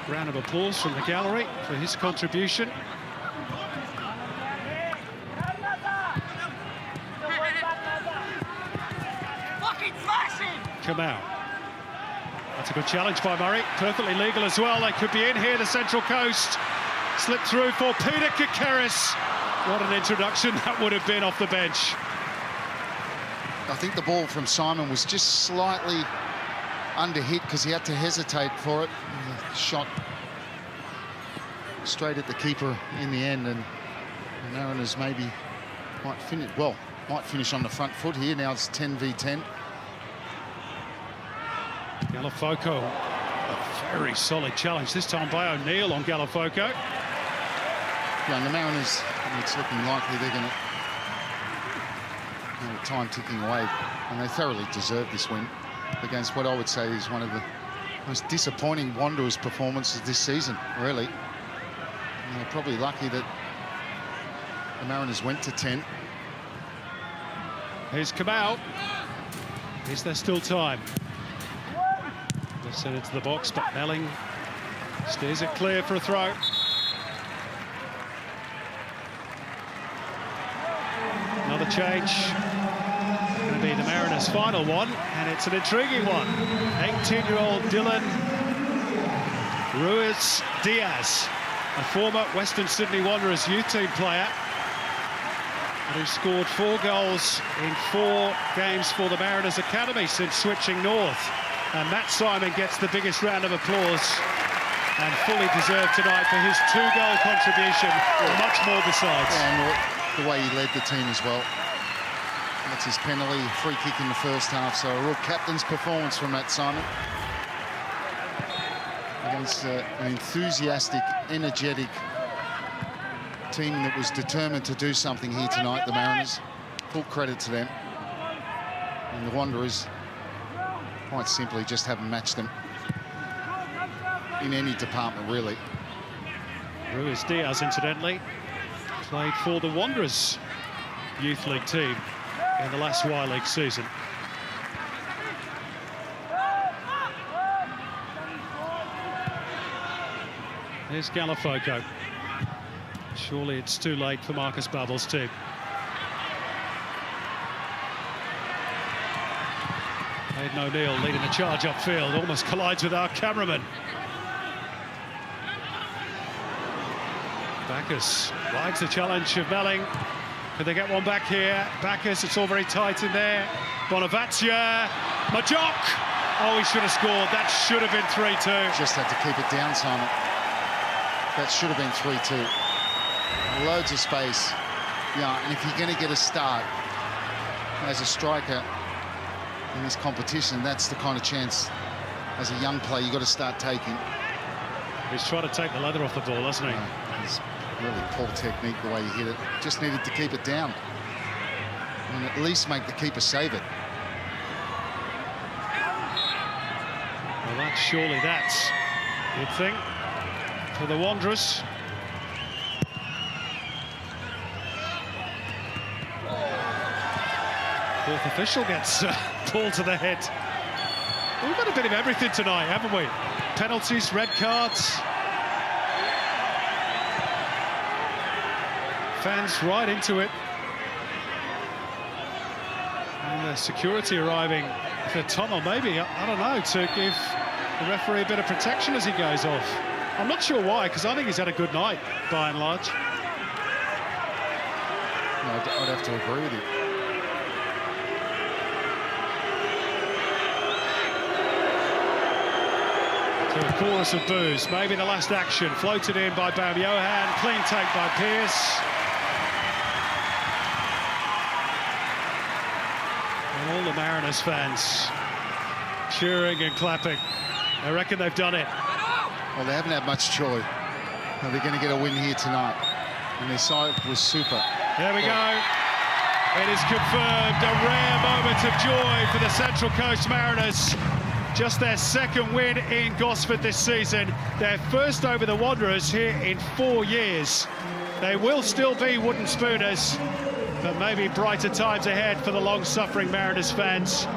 round of applause from the gallery for his contribution. Kamau. That's a good challenge by Murray. Perfectly legal as well. They could be in here, the Central Coast. Slip through for Peter Kokeres. What an introduction that would have been off the bench. I think the ball from Simon was just slightly under hit because he had to hesitate for it. The shot straight at the keeper in the end, and the Mariners maybe might finish on the front foot here. Now it's 10 v 10. Galafoco, a very solid challenge, this time by O'Neill on Galafoco. Yeah, and the Mariners, it's looking likely they're going to have time ticking away, and they thoroughly deserve this win against what I would say is one of the most disappointing Wanderers performances this season, really. And they're probably lucky that the Mariners went to 10. Here's Kamau. Is there still time? They've sent it to the box, but Melling steers it clear for a throw. Another change. Going to be the Mariners' final one, and it's an intriguing one. 18-year-old Dylan Ruiz-Diaz, a former Western Sydney Wanderers youth team player, who scored 4 goals in 4 games for the Mariners Academy since switching north. And Matt Simon gets the biggest round of applause, and fully deserved tonight for his 2-goal contribution, and much more besides. And the way he led the team as well. That's his penalty, free kick in the first half, so a real captain's performance from Matt Simon. Against an enthusiastic, energetic team that was determined to do something here tonight, the Mariners. Full credit to them. And the Wanderers, quite simply, just haven't matched them in any department, really. Ruiz-Diaz, incidentally, played for the Wanderers Youth League team in the last Y-League season. Here's Galafoco. Surely it's too late for Marcus Babbel's team. Aidan O'Neill leading the charge upfield, almost collides with our cameraman. Bacchus rides the challenge of Melling. Could they get one back here? Bacchus, it's all very tight in there. Bonavazia, Majok. Oh, he should have scored. That should have been 3-2. Just had to keep it down, Simon. That should have been 3-2. Loads of space. Yeah, and if you're going to get a start as a striker in this competition, that's the kind of chance as a young player you've got to start taking. He's trying to take the leather off the ball, hasn't he? It's really poor technique the way he hit it. Just needed to keep it down and at least make the keeper save it. Well, surely that's a good thing for the Wanderers. Fourth official gets pulled to the head. We've got a bit of everything tonight, haven't we? Penalties, red cards. Fans right into it. And the security arriving for tunnel, maybe, I don't know, to give the referee a bit of protection as he goes off. I'm not sure why, because I think he's had a good night, by and large. No, I'd have to agree with you. To a chorus of boos, maybe the last action, floated in by Bam Johan, clean take by Pearce. And all the Mariners fans cheering and clapping. I reckon they've done it. Well, they haven't had much joy. Now they're going to get a win here tonight. And their side was super. There we go. It is confirmed, a rare moment of joy for the Central Coast Mariners. Just their second win in Gosford this season. Their first over the Wanderers here in 4 years. They will still be wooden spooners, but maybe brighter times ahead for the long-suffering Mariners fans.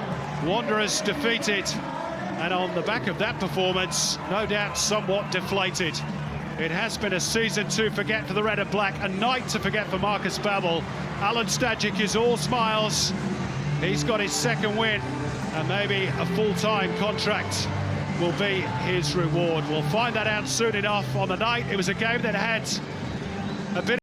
Wanderers defeated, and on the back of that performance, no doubt somewhat deflated. It has been a season to forget for the Red and Black, a night to forget for Marcus Babbel. Alen Stajcic is all smiles. He's got his second win, and maybe a full-time contract will be his reward. We'll find that out soon enough. On the night, it was a game that had a bit